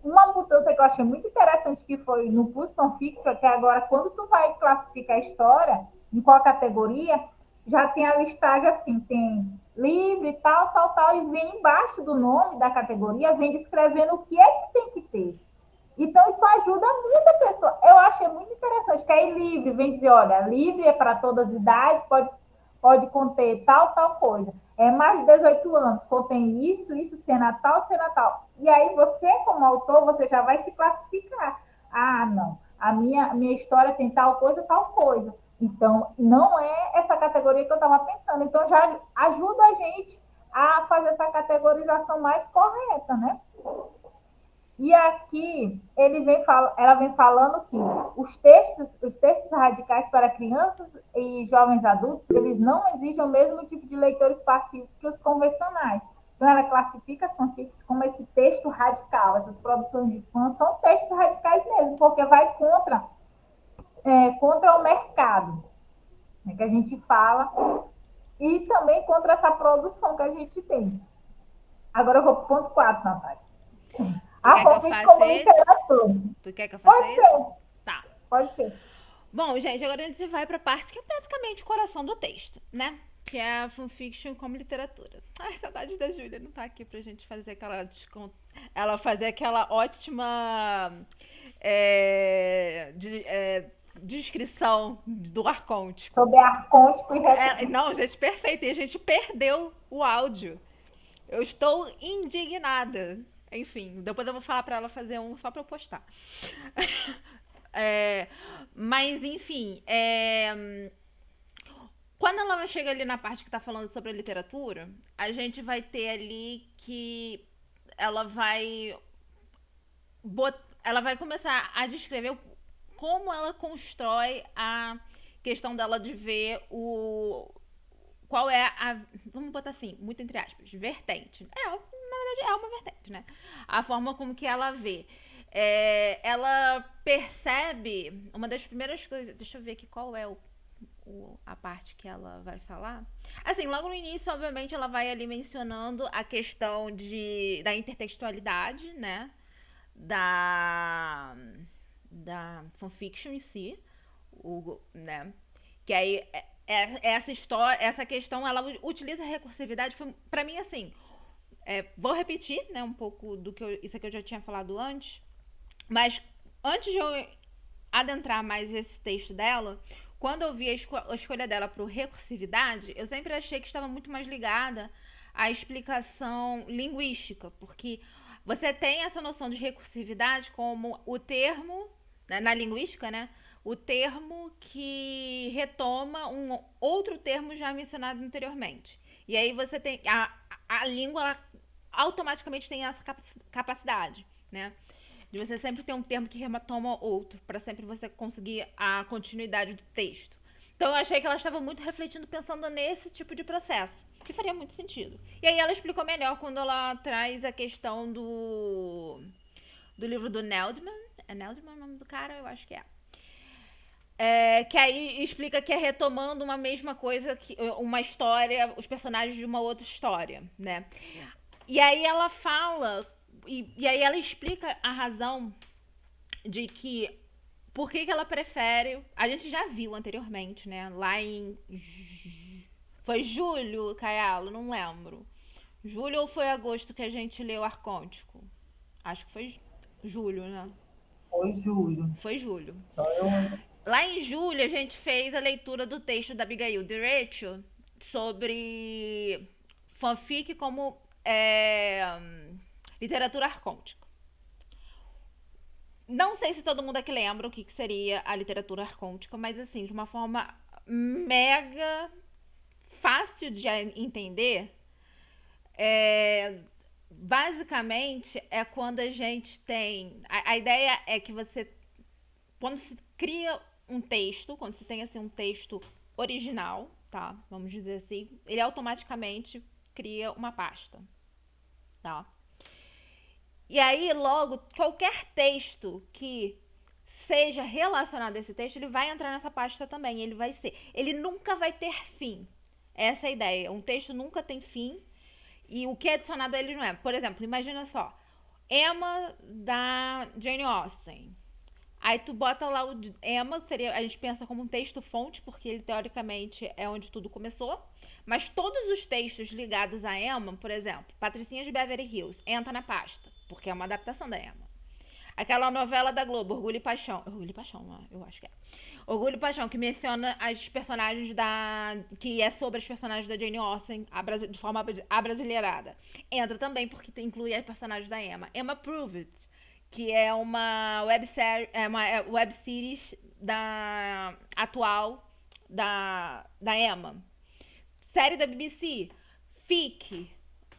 Uma mudança que eu achei muito interessante que foi no Plus Fanfiction, que agora, quando tu vai classificar a história, em qual categoria, já tem a listagem assim, tem livre, tal, e vem embaixo do nome da categoria, vem descrevendo o que é que tem que ter. Então, isso ajuda muita pessoa. Eu achei muito interessante, que aí livre vem dizer, olha, livre é para todas as idades, pode conter tal coisa. É mais de 18 anos, contém isso, cena tal. E aí você, como autor, você já vai se classificar. Ah, não, a minha história tem tal coisa. Então, não é essa categoria que eu estava pensando. Então, já ajuda a gente a fazer essa categorização mais correta, né? E aqui ela vem falando que os textos radicais para crianças e jovens adultos, eles não exigem o mesmo tipo de leitores passivos que os convencionais. Então, ela classifica as fanfics como esse texto radical. Essas produções de fãs são textos radicais mesmo, porque vai contra o mercado, né, que a gente fala, e também contra essa produção que a gente tem. Agora eu vou para o ponto 4, Natália. Tu A quer que eu fanfic faça como esse? literatura. Tu quer que eu faça Pode esse? ser, Tá. pode ser. Bom, gente, agora a gente vai pra parte que é praticamente o coração do texto, né? Que é a fanfiction como literatura. Ai, saudades da Júlia, não tá aqui pra gente fazer aquela ela fazer aquela ótima descrição do Arcôntico. Sobre Arcôntico e Rex. Não, gente, perfeito. E a gente perdeu o áudio. Eu estou indignada. Enfim, depois eu vou falar pra ela fazer um só pra eu postar. É, mas, enfim, quando ela chega ali na parte que tá falando sobre a literatura, a gente vai ter ali que ela vai ela vai começar a descrever como ela constrói a questão dela de ver qual é a, vamos botar assim, muito entre aspas, vertente. Na verdade é uma vertente, né? A forma como que ela vê. Ela percebe, uma das primeiras coisas, deixa eu ver aqui qual é a parte que ela vai falar. Assim, logo no início, obviamente, ela vai ali mencionando a questão da intertextualidade, né? Da fanfiction em si, né? Que aí essa história, essa questão, ela utiliza a recursividade. Para mim, assim, vou repetir, né, um pouco do que isso que eu já tinha falado antes, mas antes de eu adentrar mais esse texto dela, quando eu vi a escolha dela para recursividade, eu sempre achei que estava muito mais ligada à explicação linguística, porque você tem essa noção de recursividade como o termo, né, na linguística, né? O termo que retoma um outro termo já mencionado anteriormente. E aí você tem. A língua ela automaticamente tem essa capacidade, né? De você sempre ter um termo que retoma outro, para sempre você conseguir a continuidade do texto. Então eu achei que ela estava muito refletindo, pensando nesse tipo de processo, que faria muito sentido. E aí ela explicou melhor quando ela traz a questão do livro do Neldman. É Neldman o nome do cara? Eu acho que é. Que aí explica que é retomando uma mesma coisa, uma história, os personagens de uma outra história, né? E aí ela fala, e aí ela explica a razão de que por que ela prefere. A gente já viu anteriormente, né? Lá em. Foi julho, Caialo? Não lembro. Julho ou foi agosto que a gente leu Arcôntico? Acho que foi julho, né? Foi julho. Foi julho. Então, Lá em julho a gente fez a leitura do texto da Abigail de Rachel sobre fanfic como literatura arcôntica. Não sei se todo mundo aqui lembra o que seria a literatura arcôntica, mas assim, de uma forma mega fácil de entender, basicamente é quando a gente tem. A ideia é que você. Quando se cria um texto, quando se tem assim um texto original, tá? Vamos dizer assim, ele automaticamente cria uma pasta, tá? E aí, logo, qualquer texto que seja relacionado a esse texto, ele vai entrar nessa pasta também. Ele nunca vai ter fim. Essa é a ideia. Um texto nunca tem fim. E o que é adicionado a ele não é. Por exemplo, imagina só. Emma da Jane Austen. Aí tu bota lá o Emma, a gente pensa como um texto fonte, porque ele teoricamente é onde tudo começou. Mas todos os textos ligados a Emma, por exemplo, Patricinha de Beverly Hills, entra na pasta, porque é uma adaptação da Emma. Aquela novela da Globo, Orgulho e Paixão. Orgulho e Paixão, eu acho que é. Orgulho e Paixão, que menciona as personagens que é sobre as personagens da Jane Austen de forma abrasileirada. Entra também porque inclui as personagens da Emma. Emma Proved, que é uma web series atual da Emma. Série da BBC, FIC,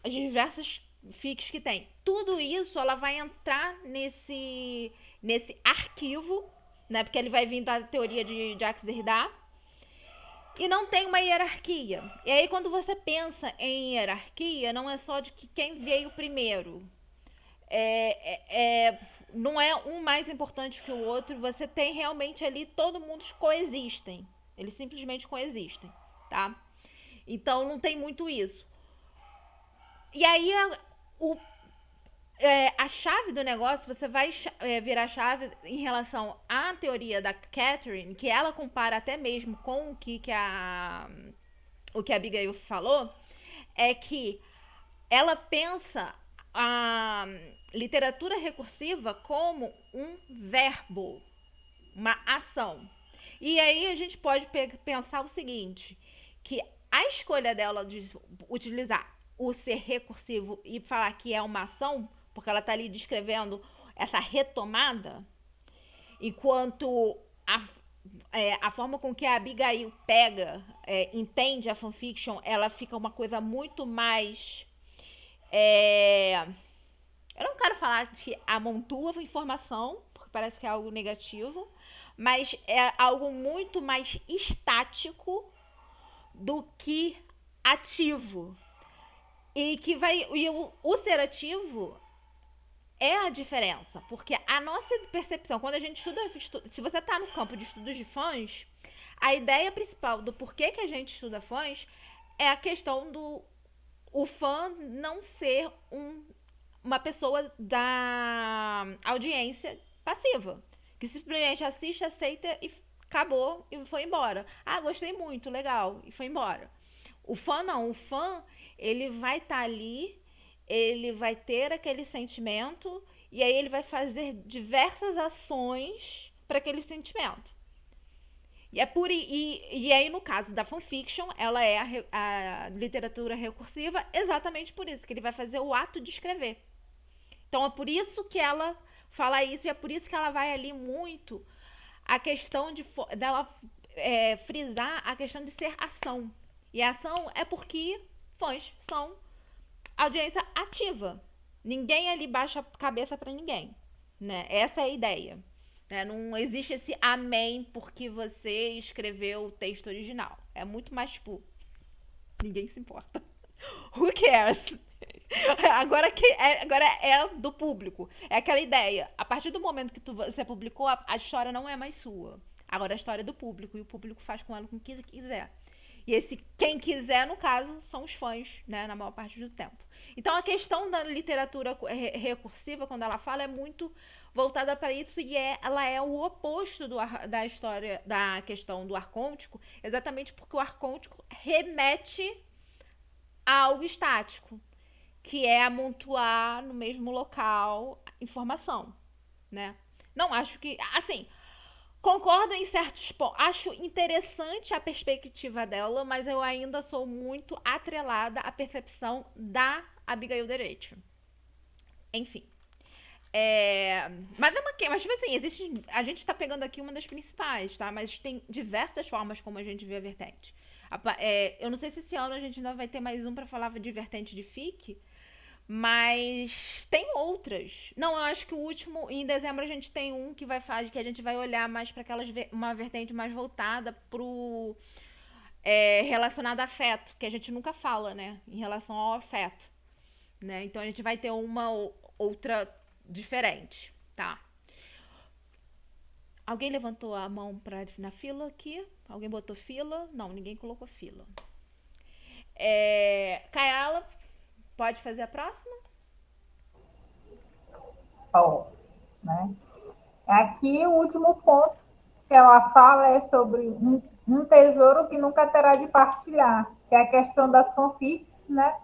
as diversas fics que tem. Tudo isso ela vai entrar nesse arquivo, né? Porque ele vai vir da teoria de Jacques Derrida. E não tem uma hierarquia. E aí, quando você pensa em hierarquia, não é só de que quem veio primeiro. Não é um mais importante que o outro. Você tem realmente ali, todo mundo coexistem. Eles simplesmente coexistem, tá? Então, não tem muito isso. E aí, a chave do negócio, você vai virar a chave em relação à teoria da Catherine, que ela compara até mesmo com o que a Abigail falou, é que ela pensa a literatura recursiva como um verbo, uma ação. E aí a gente pode pensar o seguinte, que a escolha dela de utilizar o ser recursivo e falar que é uma ação, porque ela está ali descrevendo essa retomada, enquanto a forma com que a Abigail entende a fanfiction, ela fica uma coisa muito mais... eu não quero falar que amontoa a informação, porque parece que é algo negativo, mas é algo muito mais estático do que ativo. E o ser ativo é a diferença, porque a nossa percepção, quando a gente se você está no campo de estudos de fãs, a ideia principal do porquê que a gente estuda fãs é a questão do o fã não ser uma pessoa da audiência passiva, que simplesmente assiste, aceita e acabou e foi embora. Ah, gostei muito, legal, e foi embora. O fã não, o fã ele vai estar ali, ele vai ter aquele sentimento e aí ele vai fazer diversas ações para aquele sentimento. E aí, no caso da fanfiction, ela é a literatura recursiva exatamente por isso, que ele vai fazer o ato de escrever. Então é por isso que ela fala isso e é por isso que ela vai ali muito a questão dela frisar a questão de ser ação. E a ação é porque fãs são audiência ativa. Ninguém ali baixa a cabeça pra ninguém, né? Essa é a ideia. Né? Não existe esse amém porque você escreveu o texto original. É muito mais tipo, ninguém se importa. Who cares? Agora é do público. É aquela ideia. A partir do momento que você publicou, a história não é mais sua. Agora a história é do público. E o público faz com ela o que quiser. E esse quem quiser, no caso, são os fãs, né, na maior parte do tempo. Então a questão da literatura recursiva, quando ela fala, é muito voltada para isso e ela é o oposto da história, da questão do arcôntico, exatamente porque o arcôntico remete a algo estático, que é amontoar no mesmo local informação, né? Não acho que... Assim, concordo em certos pontos. Acho interessante a perspectiva dela, mas eu ainda sou muito atrelada à percepção da Abigail Derecho. Enfim. Mas tipo assim, a gente tá pegando aqui uma das principais, tá? Mas tem diversas formas como a gente vê a vertente. Eu não sei se esse ano a gente ainda vai ter mais um pra falar de vertente de fic, mas tem outras. Não, eu acho que o último, em dezembro a gente tem um que que a gente vai olhar mais para uma vertente mais voltada pro relacionado a afeto, que a gente nunca fala, né? Em relação ao afeto, né? Então a gente vai ter uma outra diferente, tá? Alguém levantou a mão na fila aqui? Alguém botou fila? Não, ninguém colocou fila. Kayala, pode fazer a próxima? Posso, né? Aqui o último ponto que ela fala é sobre um tesouro que nunca terá de partilhar, que é a questão das fanfics, né?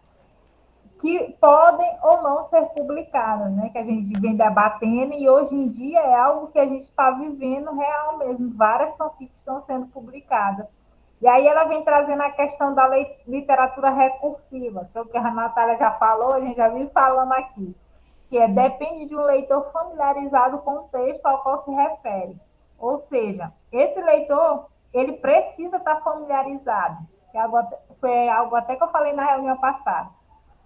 Que podem ou não ser publicadas, né? Que a gente vem debatendo e hoje em dia é algo que a gente está vivendo real mesmo. Várias fanfics estão sendo publicadas. E aí ela vem trazendo a questão da literatura recursiva, que é o que a Natália já falou, a gente já viu falando aqui, que depende de um leitor familiarizado com o texto ao qual se refere. Ou seja, esse leitor, ele precisa estar familiarizado, que foi algo até que eu falei na reunião passada,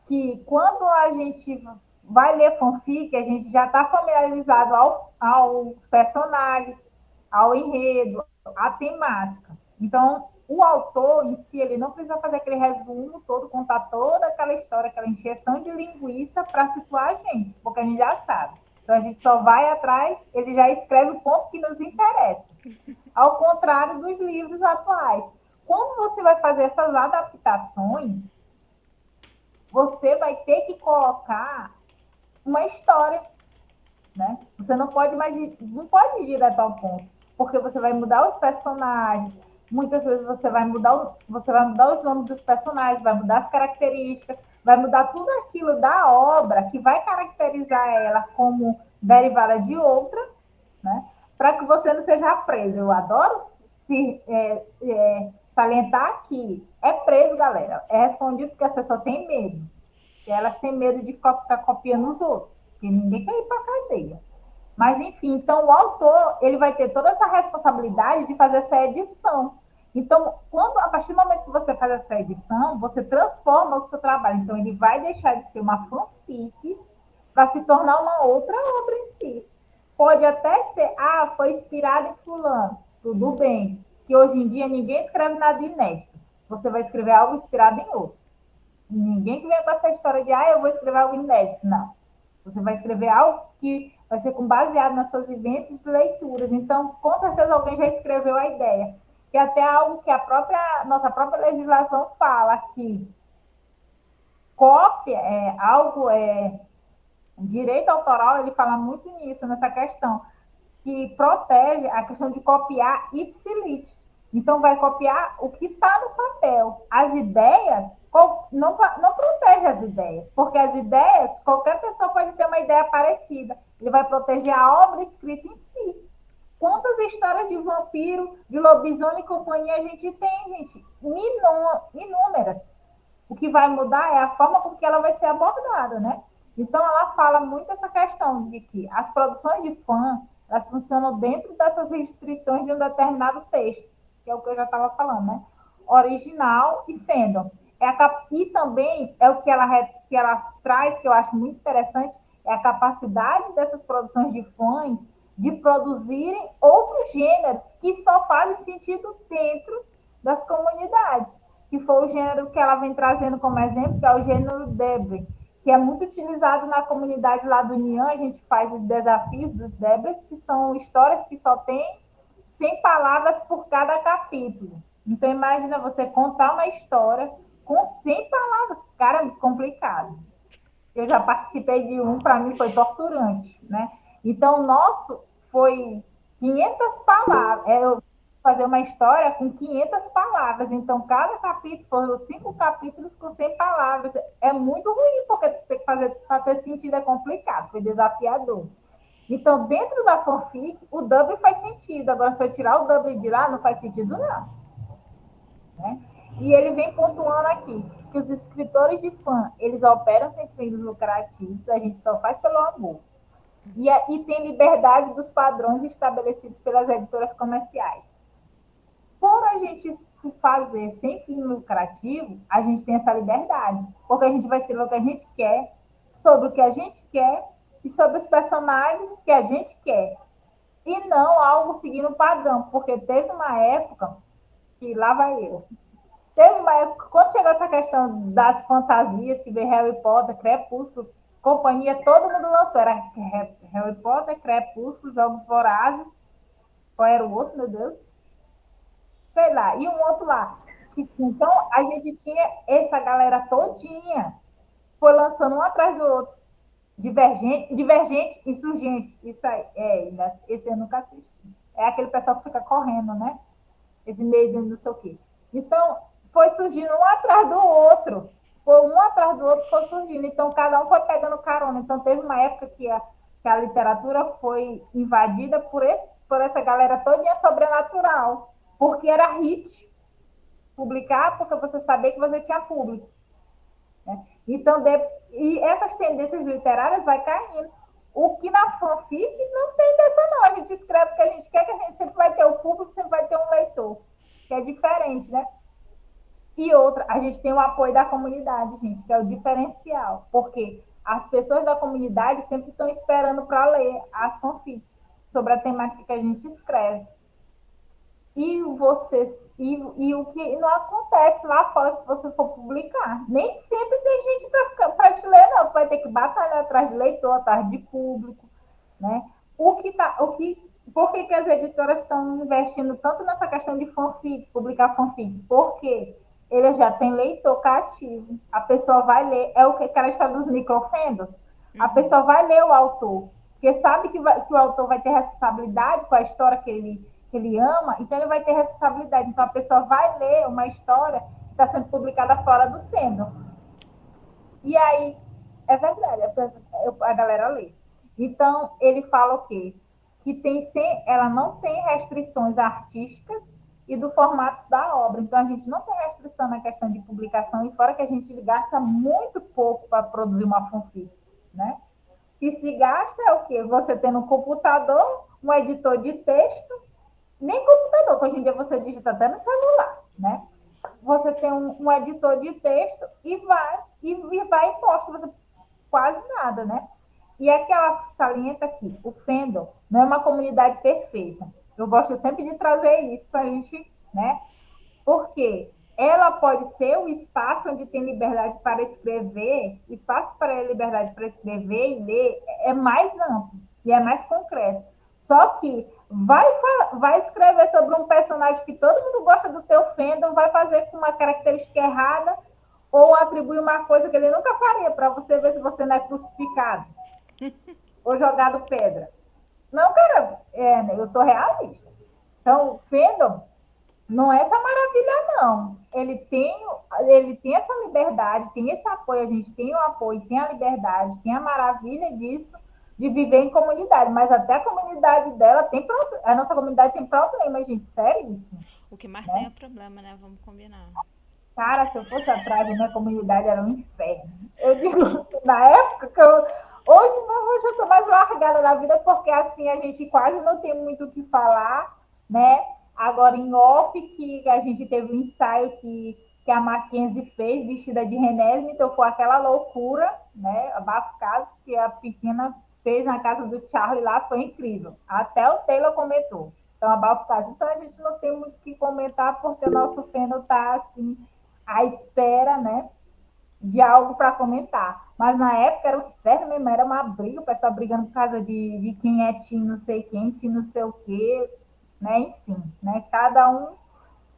que quando a gente vai ler fanfic, a gente já está familiarizado aos personagens, ao enredo, à temática. Então, o autor em si, ele não precisa fazer aquele resumo todo, contar toda aquela história, aquela encheção de linguiça para situar a gente, porque a gente já sabe. Então, a gente só vai atrás, ele já escreve o ponto que nos interessa. Ao contrário dos livros atuais. Quando você vai fazer essas adaptações, você vai ter que colocar uma história, né? Você não pode mais não pode ir direto ao ponto, porque você vai mudar os personagens. Muitas vezes você vai mudar os nomes dos personagens, vai mudar as características, vai mudar tudo aquilo da obra que vai caracterizar ela como derivada de outra, né? Para que você não seja preso. Eu adoro salientar que é preso, galera. É respondido porque as pessoas têm medo. E elas têm medo de ficar copiando os outros, porque ninguém quer ir para a cadeia. Mas, enfim, então o autor ele vai ter toda essa responsabilidade de fazer essa edição. Então, a partir do momento que você faz essa edição, você transforma o seu trabalho. Então, ele vai deixar de ser uma fanfic para se tornar uma outra obra em si. Pode até ser, foi inspirado em fulano, tudo bem, que hoje em dia ninguém escreve nada inédito. Você vai escrever algo inspirado em outro. Ninguém que vem com essa história de, eu vou escrever algo inédito. Não. Você vai escrever algo que vai ser baseado nas suas vivências e leituras. Então, com certeza alguém já escreveu a ideia. Que até algo que nossa própria legislação fala que cópia é algo, direito autoral, ele fala muito nisso, nessa questão, que protege a questão de copiar ipsilite. Então, vai copiar o que está no papel. As ideias, não protege as ideias, porque as ideias, qualquer pessoa pode ter uma ideia parecida. Ele vai proteger a obra escrita em si. Quantas histórias de vampiro, de lobisomem e companhia a gente tem, gente? Inúmeras. O que vai mudar é a forma com que ela vai ser abordada, né? Então, ela fala muito essa questão de que as produções de fã, elas funcionam dentro dessas restrições de um determinado texto, que é o que eu já estava falando, né? Original e fandom. E também é o que ela traz, que eu acho muito interessante, é a capacidade dessas produções de fãs de produzirem outros gêneros que só fazem sentido dentro das comunidades, que foi o gênero que ela vem trazendo como exemplo, que é o gênero Debre, que é muito utilizado na comunidade lá do Nian. A gente faz os desafios dos Debres, que são histórias que só tem 100 palavras por cada capítulo. Então, imagina você contar uma história com 100 palavras. Cara, é muito complicado. Eu já participei de um, para mim foi torturante, né? Então, o nosso foi 500 palavras. Eu fazer uma história com 500 palavras. Então, cada capítulo foram 5 capítulos com 100 palavras. É muito ruim, porque tem que fazer para ter sentido é complicado, foi desafiador. Então, dentro da fanfic, o double faz sentido. Agora, se eu tirar o double de lá, não faz sentido, não. Né? E ele vem pontuando aqui que os escritores de fã, eles operam sem fins lucrativos, a gente só faz pelo amor. E tem liberdade dos padrões estabelecidos pelas editoras comerciais. Por a gente se fazer sem fim lucrativo, a gente tem essa liberdade, porque a gente vai escrever o que a gente quer, sobre o que a gente quer e sobre os personagens que a gente quer. E não algo seguindo um padrão, porque teve uma época que lá vai eu. Teve uma época, quando chegou essa questão das fantasias, que veio Harry Potter, Crepúsculo, companhia, todo mundo lançou. Era Harry Potter, Crepúsculo, Jogos Vorazes. Qual era o outro, meu Deus? Sei lá. E um outro lá. Que tinha. Então, a gente tinha essa galera todinha. Foi lançando um atrás do outro. Divergente, Insurgente. Isso aí. Esse eu nunca assisti. É aquele pessoal que fica correndo, né? Esse mês, não sei o quê. Então, foi surgindo um atrás do outro. Foi surgindo. Então, cada um foi pegando carona. Então, teve uma época que a literatura foi invadida por essa galera toda sobrenatural. Porque era hit publicar, porque você sabia que você tinha público. Né? Então, e essas tendências literárias vai caindo. O que na fanfic não tem dessa, não. A gente escreve o que a gente quer, que a gente sempre vai ter o público, sempre vai ter um leitor. Que é diferente, né? E outra, a gente tem o apoio da comunidade, gente, que é o diferencial. Porque as pessoas da comunidade sempre estão esperando para ler as fanfics sobre a temática que a gente escreve. E vocês e o que não acontece lá fora se você for publicar. Nem sempre tem gente para te ler, não. Vai ter que batalhar atrás de leitor, atrás de público, né? Por que as editoras estão investindo tanto nessa questão de fanfic, publicar fanfic? Porque ele já tem leitor cativo. A pessoa vai ler, é o que aquela história dos microfendos. A pessoa vai ler o autor, porque sabe que o autor vai ter responsabilidade com a história que ele ama, então ele vai ter responsabilidade. Então a pessoa vai ler uma história que está sendo publicada fora do fandom. E aí, é verdade, a galera lê. Então, ele fala o quê? Que ela não tem restrições artísticas e do formato da obra. Então, a gente não tem restrição na questão de publicação, e fora que a gente gasta muito pouco para produzir uma fanfic, né? E se gasta é o quê? Você tem no computador um editor de texto, nem computador, que hoje em dia você digita até no celular, né? Você tem um editor de texto e vai e posta, você quase nada, né? E é que ela salienta aqui, o fandom não é uma comunidade perfeita. Eu gosto sempre de trazer isso para a gente, né? Porque ela pode ser o espaço onde tem liberdade para escrever, o espaço para a liberdade para escrever e ler é mais amplo e é mais concreto. Só que vai escrever sobre um personagem que todo mundo gosta do teu fandom, vai fazer com uma característica errada ou atribuir uma coisa que ele nunca faria, para você ver se você não é crucificado ou jogado pedra. Não, cara, eu sou realista. Então, o fandom não é essa maravilha, não. Ele tem essa liberdade, tem esse apoio, a gente tem o apoio, tem a liberdade, tem a maravilha disso, de viver em comunidade, mas até a comunidade dela tem problema, a nossa comunidade tem problema, gente, seríssimo. O que mais tem é problema, né? Vamos combinar. Cara, se eu fosse atrás da minha comunidade, era um inferno. Eu digo, na época que hoje não, hoje eu tô mais largada da vida, porque assim a gente quase não tem muito o que falar, né? Agora em off, que a gente teve um ensaio que a Mackenzie fez, vestida de Renésme, então foi aquela loucura, né? Abafo caso, que a pequena fez na casa do Charlie lá, foi incrível. Até o Taylor comentou. Então, abafo caso. Então, a gente não tem muito o que comentar, porque o nosso fandom está, assim, à espera, né? De algo para comentar. Mas na época era o inferno mesmo, era uma briga, o pessoal brigando por causa de quem é time não sei quem, time não sei o quê, né? Enfim, né? Cada um,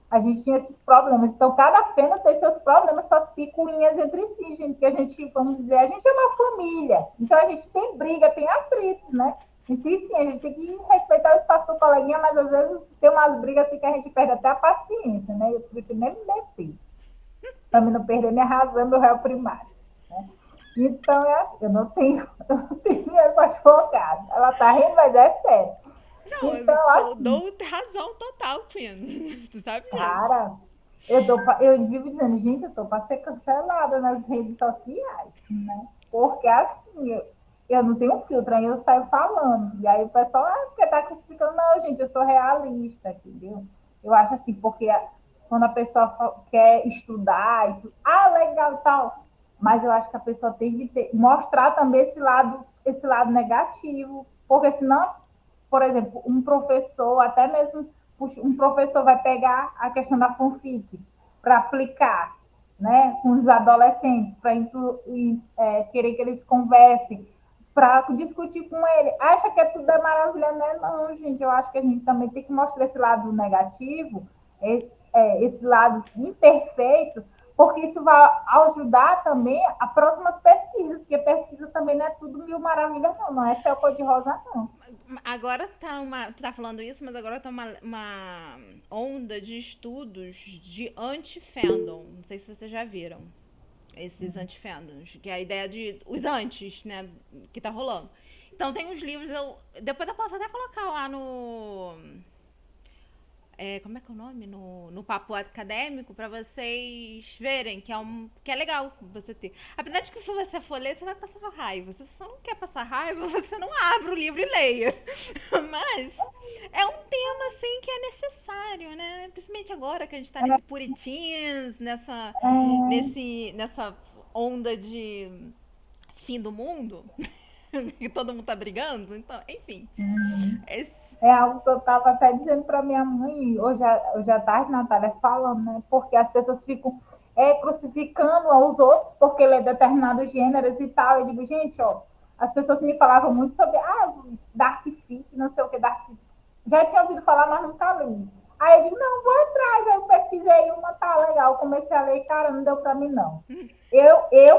a gente tinha esses problemas. Então, cada fenda tem seus problemas, suas picuinhas entre si, gente, porque a gente, vamos dizer, a gente é uma família. Então, a gente tem briga, tem atritos, né? Então, sim, a gente tem que respeitar o espaço do coleguinha, mas às vezes tem umas brigas assim que a gente perde até a paciência, né? Eu prefiro nem me meter. Para não perder minha razão, meu réu primário. Né? Então, é assim, eu não tenho dinheiro para advogado. Ela tá rindo, mas é sério. Não, então, eu assim, dou razão total, Queen. Tu sabe disso? Cara, eu vivo dizendo, gente, eu tô para ser cancelada nas redes sociais, né? Porque assim, eu não tenho filtro, aí eu saio falando. E aí o pessoal, porque tá crucificando, não, gente, eu sou realista, entendeu? Eu acho assim, porque quando a pessoa quer estudar e tudo, legal e tal, mas eu acho que a pessoa tem que mostrar também esse lado negativo, porque senão, por exemplo, um professor, até mesmo um professor vai pegar a questão da fanfic para aplicar, né, com os adolescentes, para querer que eles conversem, para discutir com ele. Acha que tudo é maravilha, né? Não, gente, eu acho que a gente também tem que mostrar esse lado negativo, esse lado imperfeito, porque isso vai ajudar também a próximas pesquisas, porque pesquisa também não é tudo mil maravilhas, não é céu cor-de-rosa, não. Agora tu tá falando isso, mas agora tá uma onda de estudos de anti-fandom. Não sei se vocês já viram esses anti-fandoms, que é a ideia de os antes, né, que tá rolando. Então tem uns livros, depois eu posso até colocar lá no... como é que é o nome? No Papo Acadêmico, pra vocês verem, que é legal você ter. Apesar de que se você for ler, você vai passar raiva. Se você não quer passar raiva, você não abre o livro e leia. Mas é um tema, assim, que é necessário, né? Principalmente agora que a gente tá nesse Puritins, nessa onda de fim do mundo, que todo mundo tá brigando. Então, enfim. Esse- É algo que eu estava até dizendo para minha mãe hoje à tarde, Natália, falando, né? Porque as pessoas ficam crucificando aos outros porque ele é determinado gêneros e tal. Eu digo, gente, ó, as pessoas me falavam muito sobre Dark Fic, não sei o que, Dark Fic. Já tinha ouvido falar, mas nunca li. Aí eu digo, não, vou atrás. Aí eu pesquisei uma, tá legal. Comecei a ler, cara, não deu para mim, não.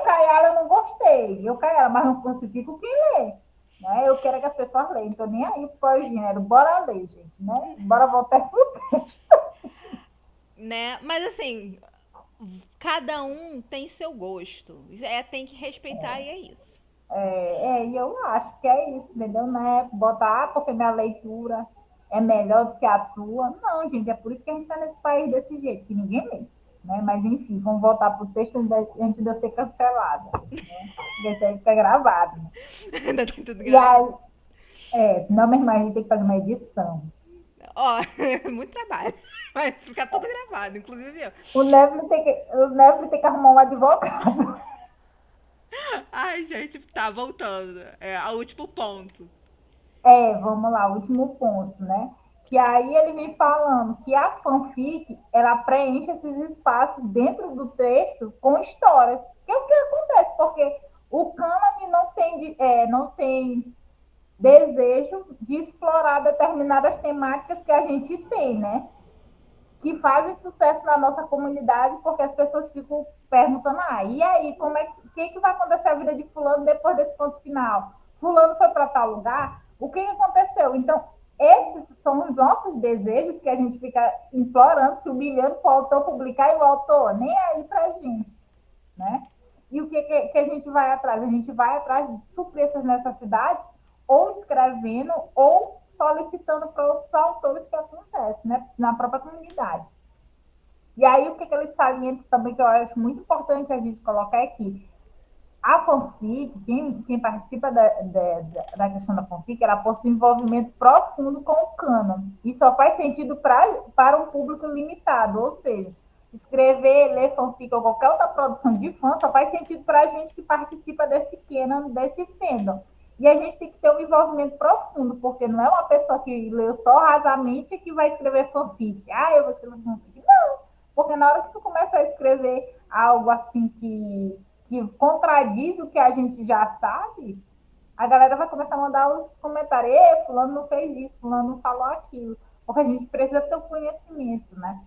Caiala, eu não gostei. Eu, Caiala, mas não crucifico quem lê. Né? Eu quero que as pessoas leiam, não tô nem aí para o gênero. Bora ler, gente, né? Bora voltar pro texto. né? Mas assim, cada um tem seu gosto. Tem que respeitar e é isso. E eu acho que é isso, entendeu? Não é botar, porque minha leitura é melhor do que a tua. Não, gente, é por isso que a gente está nesse país desse jeito, que ninguém lê. Né? Mas, enfim, vamos voltar para o texto antes de eu ser cancelada. Né? Porque isso aí fica gravado. Né? Ainda tem tudo E gravado. aí, não, minha irmã, a gente tem que fazer uma edição. Ó, muito trabalho. Vai ficar tudo gravado, inclusive eu. O Neville tem que arrumar um advogado. Ai, gente, tá, voltando. Ao último ponto. Vamos lá, último ponto, né? Que aí ele vem falando que a fanfic, ela preenche esses espaços dentro do texto com histórias. Que é o que acontece, porque o cânone não tem desejo de explorar determinadas temáticas que a gente tem, né? Que fazem sucesso na nossa comunidade, porque as pessoas ficam perguntando, e aí, que vai acontecer a vida de fulano depois desse ponto final? Fulano foi para tal lugar? O que aconteceu? Então, esses são os nossos desejos que a gente fica implorando, se humilhando para o autor publicar, e o autor nem aí para a gente, né? E o que a gente vai atrás? A gente vai atrás de suprir essas necessidades, ou escrevendo, ou solicitando para outros autores que acontece, né? Na própria comunidade. E aí, o que ele salienta também, que eu acho muito importante a gente colocar é que a fanfic, quem participa da questão da fanfic, ela possui envolvimento profundo com o cânon. E só faz sentido para um público limitado, ou seja, escrever, ler fanfic ou qualquer outra produção de fã só faz sentido para a gente que participa desse canon, desse fandom. E a gente tem que ter um envolvimento profundo, porque não é uma pessoa que leu só rasamente que vai escrever fanfic. Eu vou escrever fanfic. Não, porque na hora que tu começa a escrever algo assim que contradiz o que a gente já sabe, a galera vai começar a mandar os comentários, fulano não fez isso, fulano não falou aquilo, porque a gente precisa ter o conhecimento, né?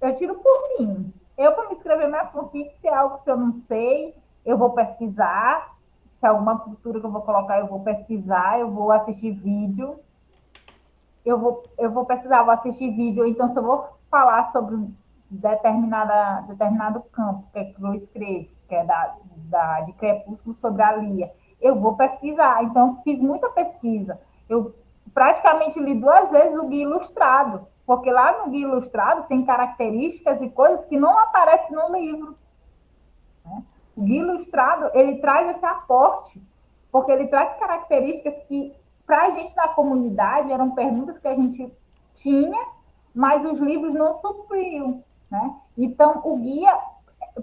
Eu tiro por mim. Eu, para me escrever minha fanfic, se é algo que eu não sei, eu vou pesquisar, se é alguma cultura que eu vou colocar, eu vou pesquisar, eu vou assistir vídeo, eu vou pesquisar, vou assistir vídeo, ou então se eu vou falar sobre determinado campo que eu escrevo, que é de Crepúsculo sobre a Lia, eu vou pesquisar. Então, fiz muita pesquisa. Eu praticamente li 2 vezes o Guia Ilustrado, porque lá no Guia Ilustrado tem características e coisas que não aparecem no livro. Né? O Guia Ilustrado, ele traz esse aporte, porque ele traz características que, para a gente na comunidade, eram perguntas que a gente tinha, mas os livros não supriam. Né? Então, o guia,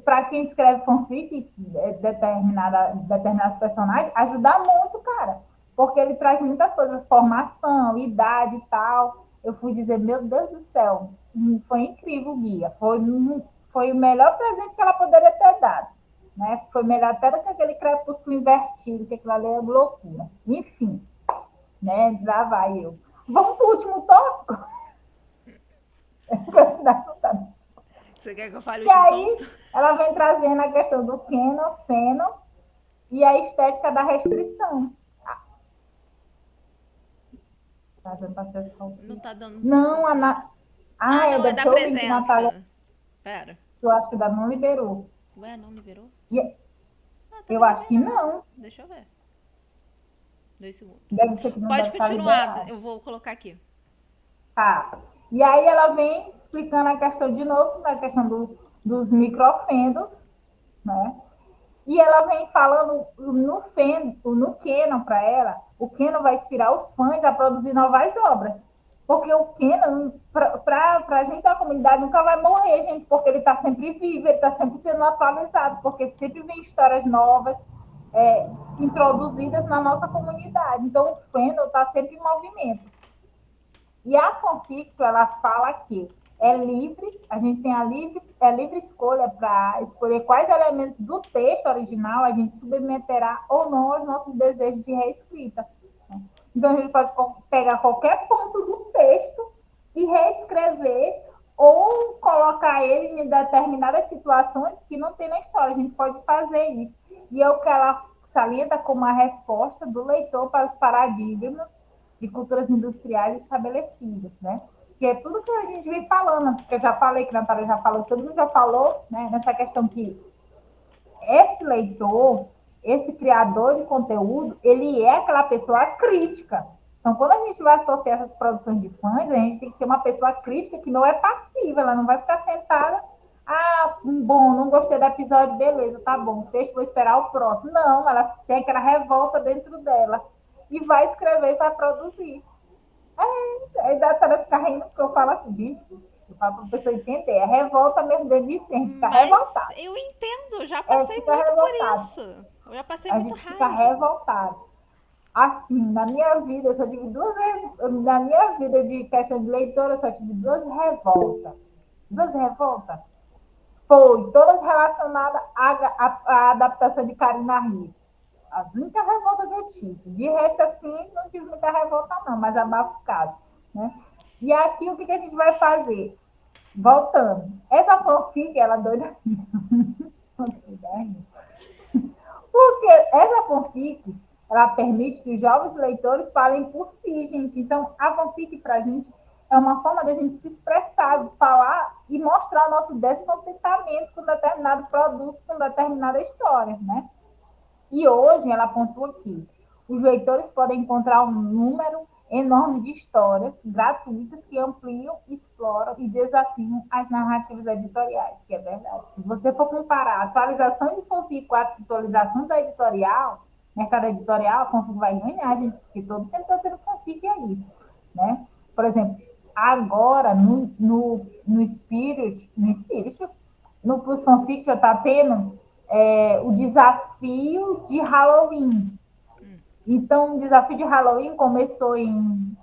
para quem escreve fanfic, determinados personagens, ajuda muito, cara. Porque ele traz muitas coisas, formação, idade e tal. Eu fui dizer, meu Deus do céu, foi incrível o guia. Foi o melhor presente que ela poderia ter dado. Né? Foi melhor até do que aquele crepúsculo invertido, que aquilo ali é loucura. Enfim, né? Lá vai eu. Vamos para o último tópico? Você quer que eu fale o E último aí, ponto? ela vem trazendo a questão do canon, feno e a estética da restrição. Tá dando pra ser Não tá dando pra Não, ser. Não, é deve da ser o link, Natália. presença. Pera. Eu acho que ainda não liberou. Ué, não liberou? E eu Também acho que não. Deixa eu ver. 2 segundos. Deve ser que não Pode deve estar continuar, liberado. eu vou colocar aqui. Tá. E aí ela vem explicando a questão de novo, a questão dos microfendos, né? E ela vem falando no canon para ela, o canon vai inspirar os fãs a produzir novas obras. Porque o Kenan, para a gente da comunidade, nunca vai morrer, gente, porque ele está sempre vivo, ele está sempre sendo atualizado, porque sempre vem histórias novas introduzidas na nossa comunidade. Então, o fandom está sempre em movimento. E a fanfiction, ela fala que é livre, a gente tem a livre escolha para escolher quais elementos do texto original a gente submeterá ou não aos nossos desejos de reescrita. Então, a gente pode pegar qualquer ponto do texto e reescrever ou colocar ele em determinadas situações que não tem na história. A gente pode fazer isso. E é o que ela salienta como a resposta do leitor para os paradigmas de culturas industriais estabelecidas, né? Que é tudo que a gente vem falando, que eu já falei, que a Natália já falou, todo mundo já falou, né? Nessa questão que esse leitor, esse criador de conteúdo, ele é aquela pessoa crítica. Então, quando a gente vai associar essas produções de fãs, a gente tem que ser uma pessoa crítica que não é passiva, ela não vai ficar sentada, bom, não gostei do episódio, beleza, tá bom, fecho, vou esperar o próximo. Não, ela tem aquela revolta dentro dela e vai escrever e vai produzir. Aí dá para ficar rindo, porque eu falo assim, gente, eu falo para a pessoa entender, é revolta mesmo dentro de si, a gente fica revoltado. Eu entendo, já passei muito revoltado. por isso. Eu já passei a muito gente raiva. Fica revoltado. Assim, na minha vida, eu só tive na minha vida de questão de leitora, eu só tive duas revoltas. Duas revoltas. Foi todas relacionadas à adaptação de Karina Risse. As únicas revoltas que eu tive. De resto, assim, não tive muita revolta, não, mas abafo o caso. Né? E aqui, o que a gente vai fazer? Voltando. Essa fanfic, ela é doida. Porque essa fanfic, ela permite que os jovens leitores falem por si, gente. Então, a fanfic, para a gente, é uma forma da gente se expressar, falar e mostrar o nosso descontentamento com determinado produto, com determinada história, né? E hoje, ela pontua aqui, os leitores podem encontrar um número enorme de histórias gratuitas que ampliam, exploram e desafiam as narrativas editoriais, que é verdade. Se você for comparar a atualização de fanfic com a atualização da editorial, mercado editorial, a fanfic vai ganhar, gente, porque todo tempo está tendo fanfic aí, né? Por exemplo, agora, no Spirit, no Plus Fanfiction está tendo o desafio de Halloween. Então, o desafio de Halloween começou em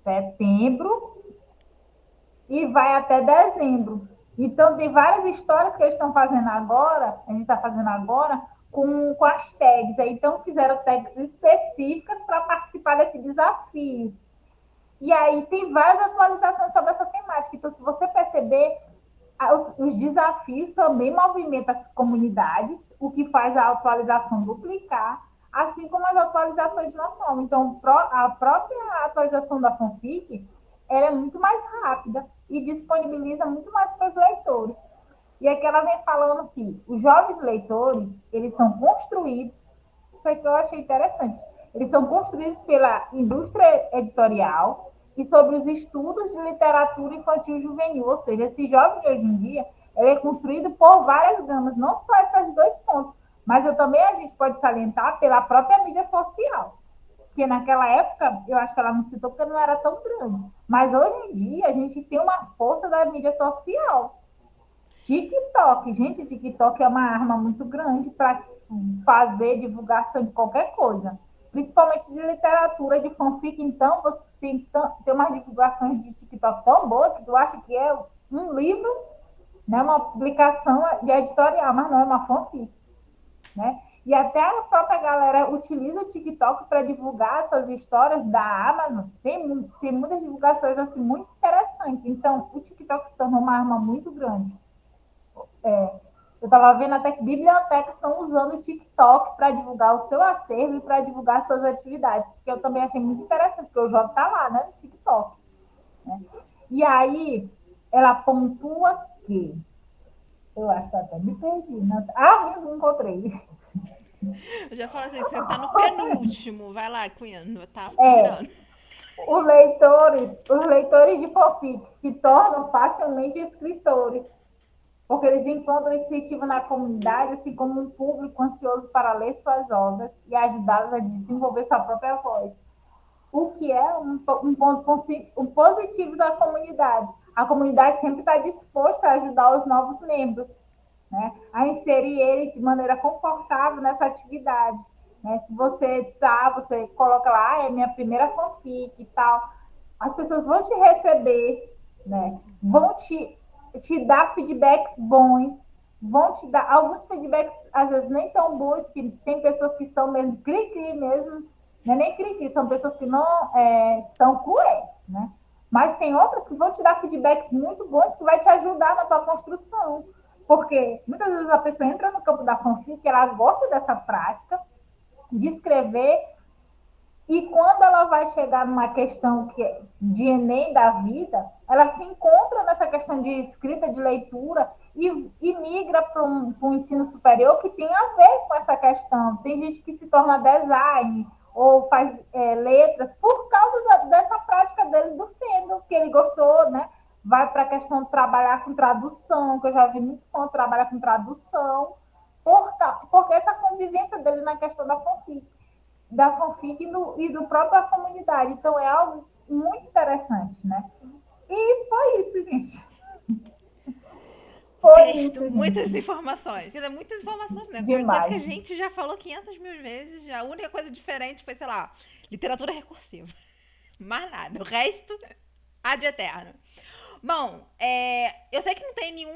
setembro e vai até dezembro. Então, tem várias histórias que eles estão fazendo agora, a gente está fazendo agora, com as tags. Então, fizeram tags específicas para participar desse desafio. E aí, tem várias atualizações sobre essa temática. Então, se você perceber, os desafios também movimentam as comunidades, o que faz a atualização duplicar, assim como as atualizações normal. Então, a própria atualização da fanfic ela é muito mais rápida e disponibiliza muito mais para os leitores. E aqui ela vem falando que os jovens leitores, eles são construídos, isso aqui eu achei interessante, eles são construídos pela indústria editorial e sobre os estudos de literatura infantil e juvenil, ou seja, esse jovem de hoje em dia, ele é construído por várias gamas, não só esses dois pontos, mas também a gente pode salientar pela própria mídia social. Porque naquela época, eu acho que ela não citou porque não era tão grande. Mas hoje em dia, a gente tem uma força da mídia social. TikTok, gente, TikTok é uma arma muito grande para fazer divulgação de qualquer coisa. Principalmente de literatura, de fanfic. Então, você tem umas divulgações de TikTok tão boas que tu acha que é um livro, né, uma publicação de editorial, mas não é uma fanfic. Né? E até a própria galera utiliza o TikTok para divulgar suas histórias da Amazon. Tem muitas divulgações assim, muito interessantes. Então, o TikTok se tornou uma arma muito grande. Eu estava vendo até que bibliotecas estão usando o TikTok para divulgar o seu acervo e para divulgar suas atividades. Porque eu também achei muito interessante, porque o Jota está lá, né, no TikTok. Né? E aí, ela pontua que... Eu acho que eu até me perdi. Né? Eu encontrei. Eu já falo assim, você tá no penúltimo. Vai lá, Cunha, tá virando. Os leitores de fanfic se tornam facilmente escritores, porque eles encontram incentivo na comunidade, assim como um público ansioso para ler suas obras e ajudá-los a desenvolver sua própria voz. o que é um ponto positivo da comunidade. A comunidade sempre está disposta a ajudar os novos membros, né, a inserir ele de maneira confortável nessa atividade. Né? Se você coloca lá, é minha primeira fanfic e tal, as pessoas vão te receber, né? Vão te dar feedbacks bons, vão te dar alguns feedbacks, às vezes, nem tão bons, que tem pessoas que são mesmo cri-cri mesmo, não é nem cri-cri, são pessoas que não são cruéis, né? Mas tem outras que vão te dar feedbacks muito bons que vai te ajudar na tua construção. Porque muitas vezes a pessoa entra no campo da fanfic, ela gosta dessa prática de escrever, e quando ela vai chegar numa questão de Enem da vida, ela se encontra nessa questão de escrita, de leitura, e migra para um ensino superior que tem a ver com essa questão. Tem gente que se torna design ou faz letras por causa dessa prática dele do Fendo, que ele gostou, né? Vai para a questão de trabalhar com tradução, que eu já vi muito bom trabalhar com tradução, porque essa convivência dele na questão da fanfic e do própria comunidade. Então, é algo muito interessante, né? E foi isso, gente. Muitas informações. Quer dizer, muitas informações, né? Demais. Coisa que a gente já falou 500 mil vezes. A única coisa diferente foi, sei lá, literatura recursiva. Mais nada. O resto, ad eterno. Bom, eu sei que não tem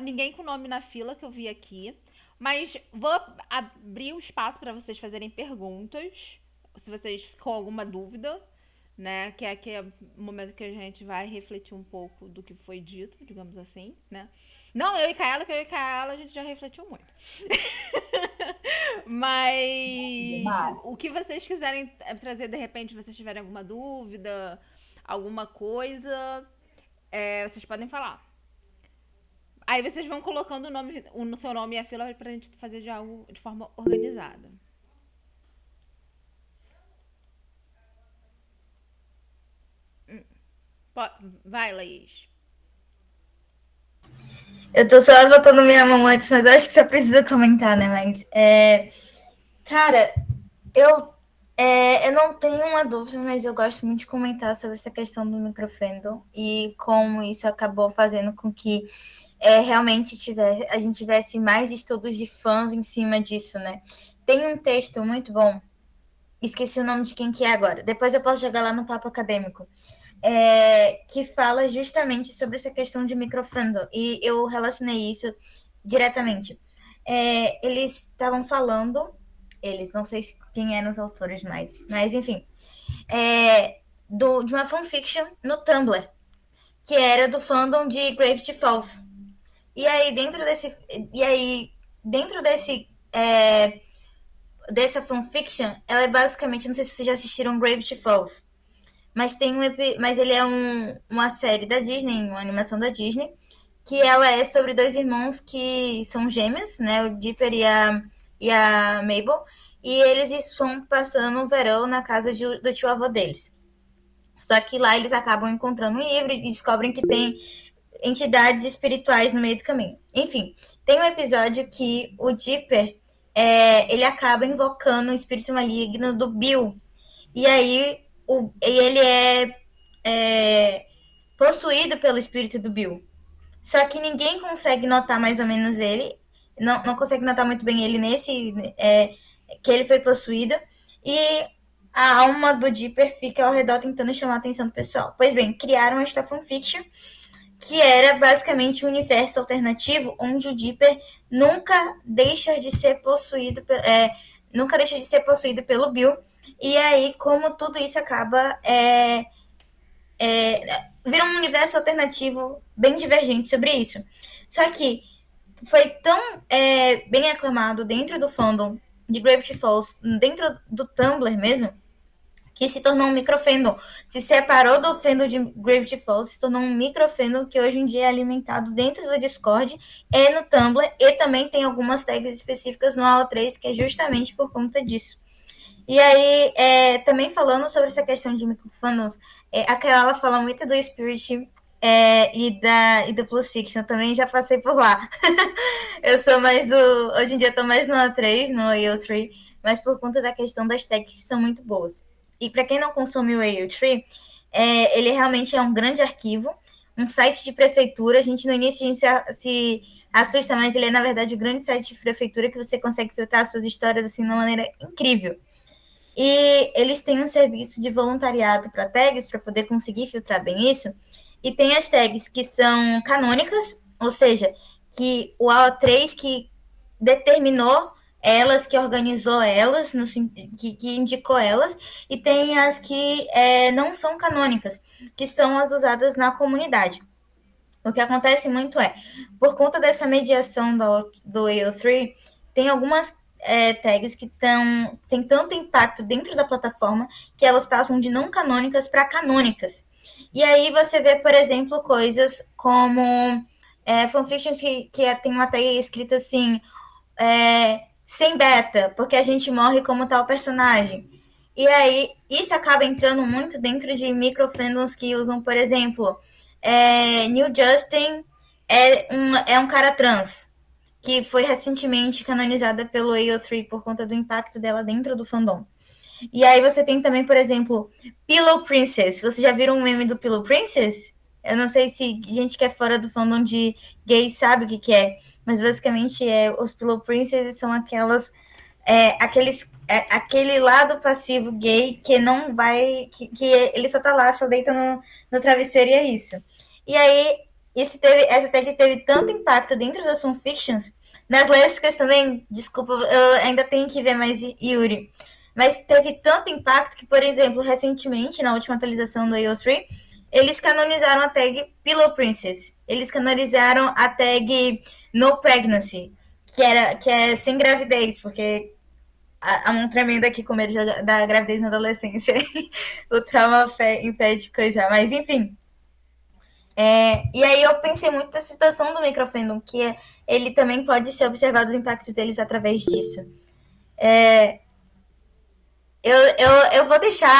ninguém com nome na fila que eu vi aqui. Mas vou abrir o espaço para vocês fazerem perguntas, se vocês ficam com alguma dúvida, né? Que aqui é o momento que a gente vai refletir um pouco do que foi dito, digamos assim, né? Não eu e Kaela, que eu e Kaela a gente já refletiu muito. Mas o que vocês quiserem trazer, de repente, se vocês tiverem alguma dúvida, alguma coisa, vocês podem falar. Aí vocês vão colocando o seu nome e a fila pra gente fazer de algo de forma organizada. Vai, Laís. Eu tô só levantando minha mão antes, mas acho que só precisa comentar, né? Mas, cara, eu não tenho uma dúvida, mas eu gosto muito de comentar sobre essa questão do microfandom e como isso acabou fazendo com que realmente a gente tivesse mais estudos de fãs em cima disso, né? Tem um texto muito bom, esqueci o nome de quem que é agora, depois eu posso jogar lá no Papo Acadêmico, que fala justamente sobre essa questão de microfandom, e eu relacionei isso diretamente. Eles estavam falando, não sei quem eram os autores mais, mas enfim, de uma fanfiction no Tumblr, que era do fandom de Gravity Falls. E aí, dentro dessa fanfiction, ela é basicamente, não sei se vocês já assistiram Gravity Falls, mas ele é uma série da Disney, uma animação da Disney, que ela é sobre dois irmãos que são gêmeos, né, o Dipper e a Mabel, e eles estão passando o verão na casa do tio avô deles. Só que lá eles acabam encontrando um livro e descobrem que tem entidades espirituais no meio do caminho. Enfim, tem um episódio que o Dipper, ele acaba invocando o espírito maligno do Bill. E aí ele é possuído pelo espírito do Bill. Só que ninguém consegue notar mais ou menos ele. Não consegue notar muito bem ele que ele foi possuído. E a alma do Dipper fica ao redor tentando chamar a atenção do pessoal. Pois bem, criaram esta fanfiction, que era basicamente um universo alternativo onde o Dipper nunca deixa de ser possuído pelo Bill. E aí, como tudo isso acaba vira um universo alternativo bem divergente sobre isso. Só que foi tão bem aclamado dentro do fandom de Gravity Falls, dentro do Tumblr mesmo, que se tornou um microfandom. Se separou do fandom de Gravity Falls, se tornou um microfandom que hoje em dia é alimentado dentro do Discord e no Tumblr, e também tem algumas tags específicas no AO3, que é justamente por conta disso. E aí, também falando sobre essa questão de microfandoms, a Kaela fala muito do Spirit e do Plus Fiction, eu também já passei por lá. Eu sou mais hoje em dia eu tô mais no A3, no AO3, mas por conta da questão das tags que são muito boas. e para quem não consome o AO3, ele realmente é um grande arquivo, um site de prefeitura. A gente no início a gente se assusta, mas ele é, na verdade, um grande site de prefeitura que você consegue filtrar suas histórias assim de uma maneira incrível. E eles têm um serviço de voluntariado para tags, para poder conseguir filtrar bem isso. E tem as tags que são canônicas, ou seja, que o AO3 que determinou elas, que organizou elas, que indicou elas, e tem as que não são canônicas, que são as usadas na comunidade. O que acontece muito por conta dessa mediação do AO3, tem algumas tags que têm tanto impacto dentro da plataforma que elas passam de não canônicas para canônicas. E aí você vê, por exemplo, coisas como fanfictions que tem uma tag escrita assim, sem beta, porque a gente morre como tal personagem. E aí, isso acaba entrando muito dentro de microfandoms que usam, por exemplo, New Justin é um cara trans, que foi recentemente canonizada pelo AO3 por conta do impacto dela dentro do fandom. E aí você tem também, por exemplo, Pillow Princess. Vocês já viram um meme do Pillow Princess? Eu não sei se gente que é fora do fandom de gay sabe o que é, mas basicamente os Pillow Princess são aquele lado passivo gay que não vai, que ele só tá lá, só deita no travesseiro e é isso. E aí, essa tag teve tanto impacto dentro das fanfictions, nas lésbicas também, desculpa, eu ainda tenho que ver mais Yuri, mas teve tanto impacto que, por exemplo, recentemente, na última atualização do AO3, eles canonizaram a tag Pillow Princess, eles canonizaram a tag No Pregnancy, que é sem gravidez, porque há um tremendo aqui com medo da gravidez na adolescência. O trauma impede coisa. Mas, enfim. E aí eu pensei muito nessa situação do microfandom, que ele também pode ser observado os impactos deles através disso. Eu vou deixar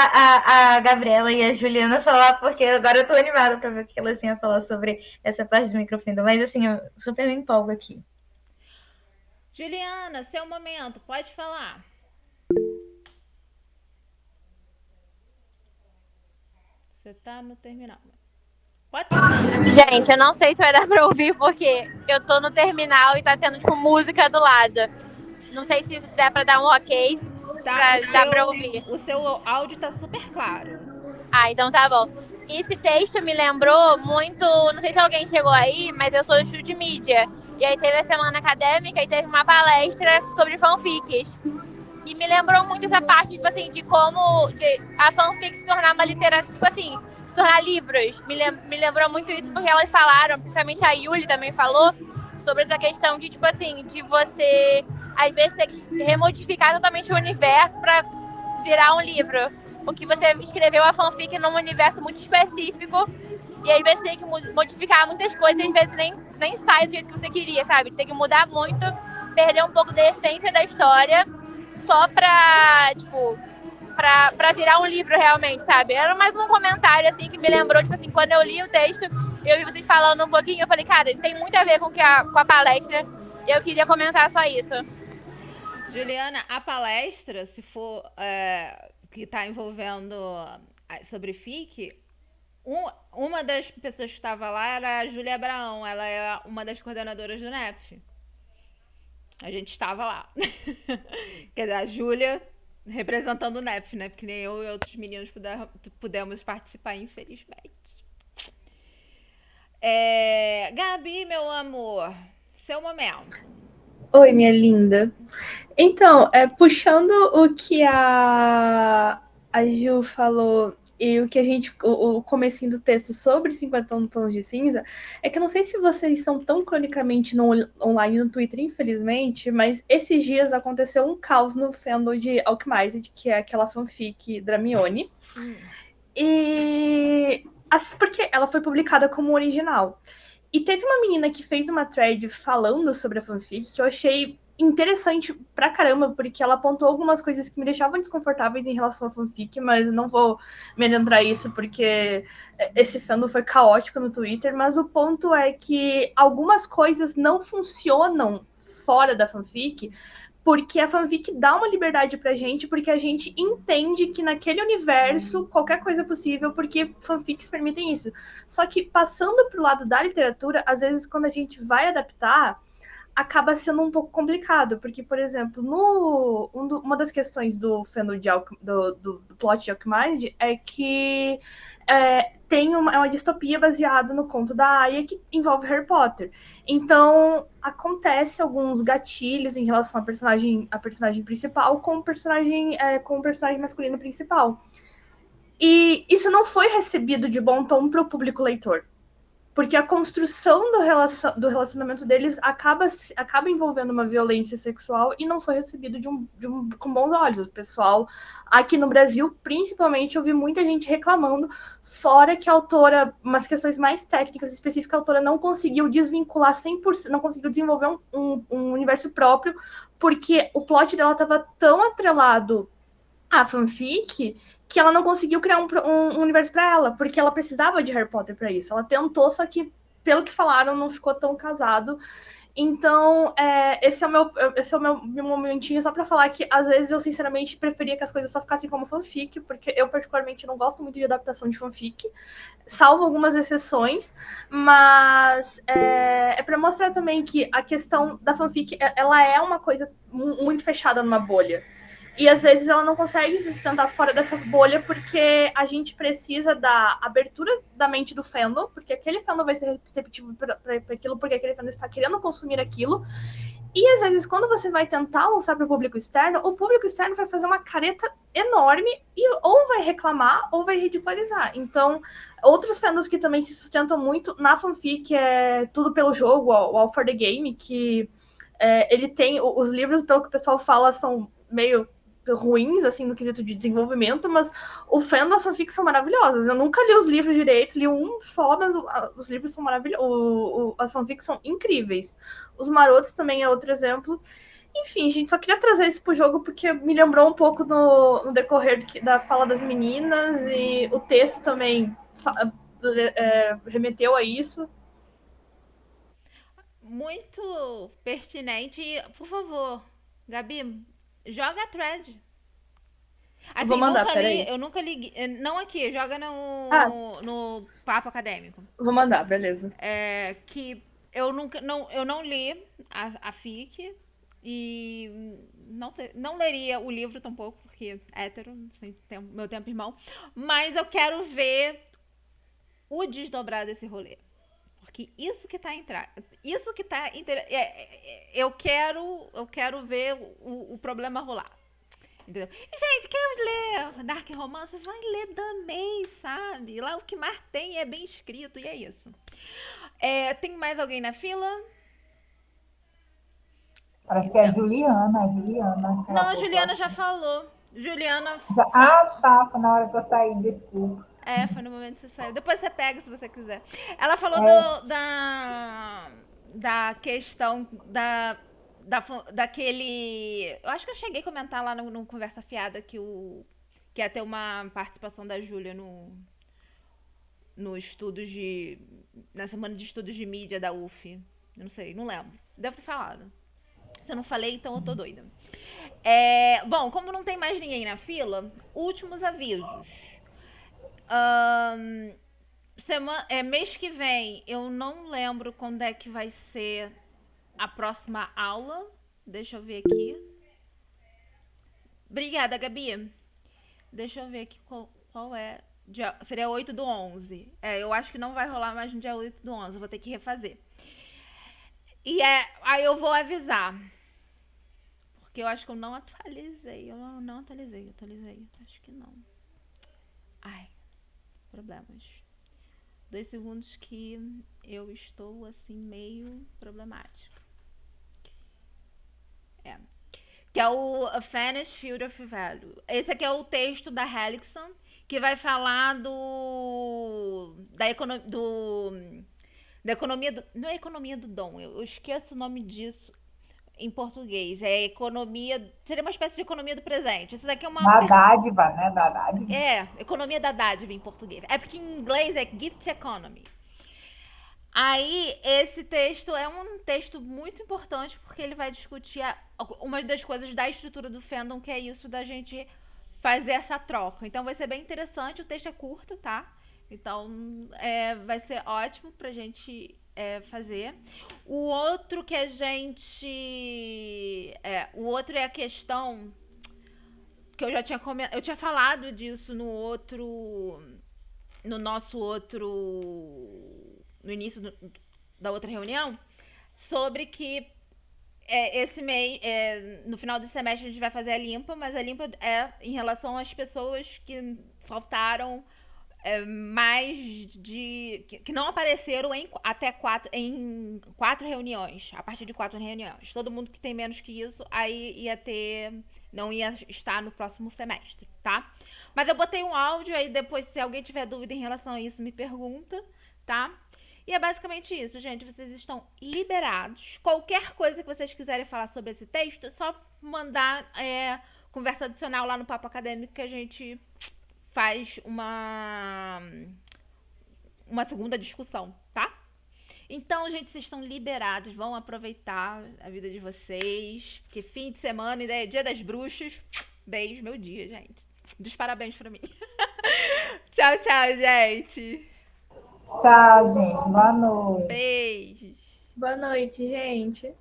a Gabriela e a Juliana falar, porque agora eu tô animada para ver o que elas têm a falar sobre essa parte do microfandom. Mas, assim, eu super me empolgo aqui. Juliana, seu momento, pode falar. Você tá no terminal. Pode falar. Gente, eu não sei se vai dar pra ouvir, porque eu tô no terminal e tá tendo, tipo, música do lado. Não sei se dá pra dar um ok, dá pra ouvir. O seu áudio tá super claro. Ah, então tá bom. Esse texto me lembrou muito, não sei se alguém chegou aí, mas eu sou do estudo de mídia. E aí teve a semana acadêmica e teve uma palestra sobre fanfics. E me lembrou muito essa parte, tipo assim, de como a fanfic se tornar uma literatura, tipo assim, se tornar livros. Me lembrou muito isso porque elas falaram, principalmente a Yuli também falou, sobre essa questão de, tipo assim, de você, às vezes, ter que remodificar totalmente o universo pra virar um livro. Porque você escreveu a fanfic num universo muito específico e às vezes tem que modificar muitas coisas e às vezes nem sai do jeito que você queria, sabe? Tem que mudar muito, perder um pouco da essência da história só pra, tipo, pra virar um livro realmente, sabe? Era mais um comentário, assim, que me lembrou, tipo assim, quando eu li o texto, eu vi vocês falando um pouquinho, eu falei, cara, tem muito a ver com a palestra, e eu queria comentar só isso. Juliana, a palestra, se for que tá envolvendo sobre FIC, uma das pessoas que estava lá era a Júlia Abraão, ela é uma das coordenadoras do NEPF. A gente estava lá. Quer dizer, a Júlia representando o NEPF, né? Porque nem eu e outros meninos pudemos participar, infelizmente. Gabi, meu amor, seu momento. Oi, minha linda. Então, puxando o que a Ju falou e o que o comecinho do texto sobre 50 tons de cinza, é que eu não sei se vocês são tão cronicamente online no Twitter, infelizmente, mas esses dias aconteceu um caos no fandom de Alchemized, que é aquela fanfic Dramione. E porque ela foi publicada como original. E teve uma menina que fez uma thread falando sobre a fanfic que eu achei interessante pra caramba, porque ela apontou algumas coisas que me deixavam desconfortáveis em relação à fanfic, mas eu não vou me adentrar isso porque esse fandom foi caótico no Twitter, mas o ponto é que algumas coisas não funcionam fora da fanfic porque a fanfic dá uma liberdade pra gente, porque a gente entende que naquele universo qualquer coisa é possível, porque fanfics permitem isso. Só que passando pro lado da literatura, às vezes quando a gente vai adaptar, acaba sendo um pouco complicado, porque, por exemplo, uma das questões do fandom do plot de Alchemist é que tem uma distopia baseada no conto da Aya que envolve Harry Potter. Então, acontece alguns gatilhos em relação à personagem principal com o personagem masculino principal. E isso não foi recebido de bom tom para o público leitor. Porque a construção do relacionamento deles acaba envolvendo uma violência sexual e não foi recebido com bons olhos. O pessoal, aqui no Brasil, principalmente, eu vi muita gente reclamando, fora que a autora, umas questões mais técnicas específicas, a autora não conseguiu desvincular 100%, não conseguiu desenvolver um universo próprio, porque o plot dela estava tão atrelado à fanfic que ela não conseguiu criar um universo para ela, porque ela precisava de Harry Potter para isso. Ela tentou, só que, pelo que falaram, não ficou tão casado. Então, esse é o meu momentinho só para falar que, às vezes, eu, sinceramente, preferia que as coisas só ficassem como fanfic, porque eu, particularmente, não gosto muito de adaptação de fanfic, salvo algumas exceções, mas é para mostrar também que a questão da fanfic, ela é uma coisa muito fechada numa bolha. E às vezes ela não consegue se sustentar fora dessa bolha porque a gente precisa da abertura da mente do fandom, porque aquele fandom vai ser receptivo para aquilo, porque aquele fandom está querendo consumir aquilo. E às vezes, quando você vai tentar lançar para o público externo vai fazer uma careta enorme e ou vai reclamar ou vai ridicularizar. Então, outros fandoms que também se sustentam muito na fanfic é Tudo Pelo Jogo, o All for the Game, que ele tem os livros, pelo que o pessoal fala, são meio ruins, assim, no quesito de desenvolvimento, mas o fandom das fanfics são maravilhosas. Eu nunca li os livros direito, li um só, mas os livros são maravilhosos. As fanfics são incríveis. Os Marotos também é outro exemplo. Enfim, gente, só queria trazer isso pro jogo porque me lembrou um pouco no decorrer da fala das meninas e o texto também remeteu a isso. Muito pertinente. Por favor, Gabi, joga a thread. Assim, vou mandar, peraí. Eu nunca li. Não aqui, joga no Papo Acadêmico. Vou mandar, beleza. Que eu não li a FIC e não leria o livro tampouco, porque hétero, sem meu tempo irmão. Mas eu quero ver o desdobrar desse rolê. Porque isso que tá eu quero ver o problema rolar. Entendeu? E, gente, quer ler Dark Romance? Vai ler também, sabe? Lá o que mais tem é bem escrito e é isso. Tem mais alguém na fila? Parece que é a Juliana. Não, a Juliana já falou. Tá, foi na hora que eu saí, desculpa. Foi no momento que você saiu. Depois você pega se você quiser. Ela falou da questão daquele... Eu acho que eu cheguei a comentar lá no Conversa Fiada que ia ter uma participação da Júlia na semana de estudos de mídia da UF. Eu não sei, não lembro. Devo ter falado. Se eu não falei, então eu tô doida. Bom, como não tem mais ninguém na fila, últimos avisos. Mês que vem, eu não lembro quando é que vai ser a próxima aula. Deixa eu ver aqui. Obrigada, Gabi. Deixa eu ver aqui qual é. Seria 8/11. Eu acho que não vai rolar mais no dia 8/11. Eu vou ter que refazer. E aí eu vou avisar. Porque eu acho que eu não atualizei. Atualizei. Acho que não. Ai, problemas. 2 segundos que eu estou, assim, meio problemático. Que é o A Vanished Field of Value. Esse aqui é o texto da Hellickson, que vai falar da economia do... Não é economia do dom, eu esqueço o nome disso em português. Economia... Seria uma espécie de economia do presente. Isso daqui é uma... Da dádiva, né? Da dádiva. Economia da dádiva em português. Porque em inglês é gift economy. Aí, esse texto é um texto muito importante porque ele vai discutir uma das coisas da estrutura do fandom, que é isso da gente fazer essa troca. Então vai ser bem interessante, o texto é curto, tá? Então vai ser ótimo pra gente fazer. O outro que a gente... o outro é a questão que eu já tinha comentado, eu tinha falado disso no nosso outro... no início da outra reunião, sobre que esse mês, no final do semestre, a gente vai fazer a limpa, mas a limpa é em relação às pessoas que faltaram mais de... que não apareceram em 4 reuniões, a partir de 4 reuniões. Todo mundo que tem menos que isso, aí não ia estar no próximo semestre, tá? Mas eu botei um áudio, aí depois, se alguém tiver dúvida em relação a isso, me pergunta, tá? E é basicamente isso, gente. Vocês estão liberados. Qualquer coisa que vocês quiserem falar sobre esse texto, é só mandar conversa adicional lá no Papo Acadêmico, que a gente faz uma segunda discussão, tá? Então, gente, vocês estão liberados. Vão aproveitar a vida de vocês. Porque fim de semana, e Dia das Bruxas. Beijo, meu dia, gente. Dos parabéns pra mim. Tchau, tchau, gente. Tchau, gente. Boa noite. Beijos. Boa noite, gente.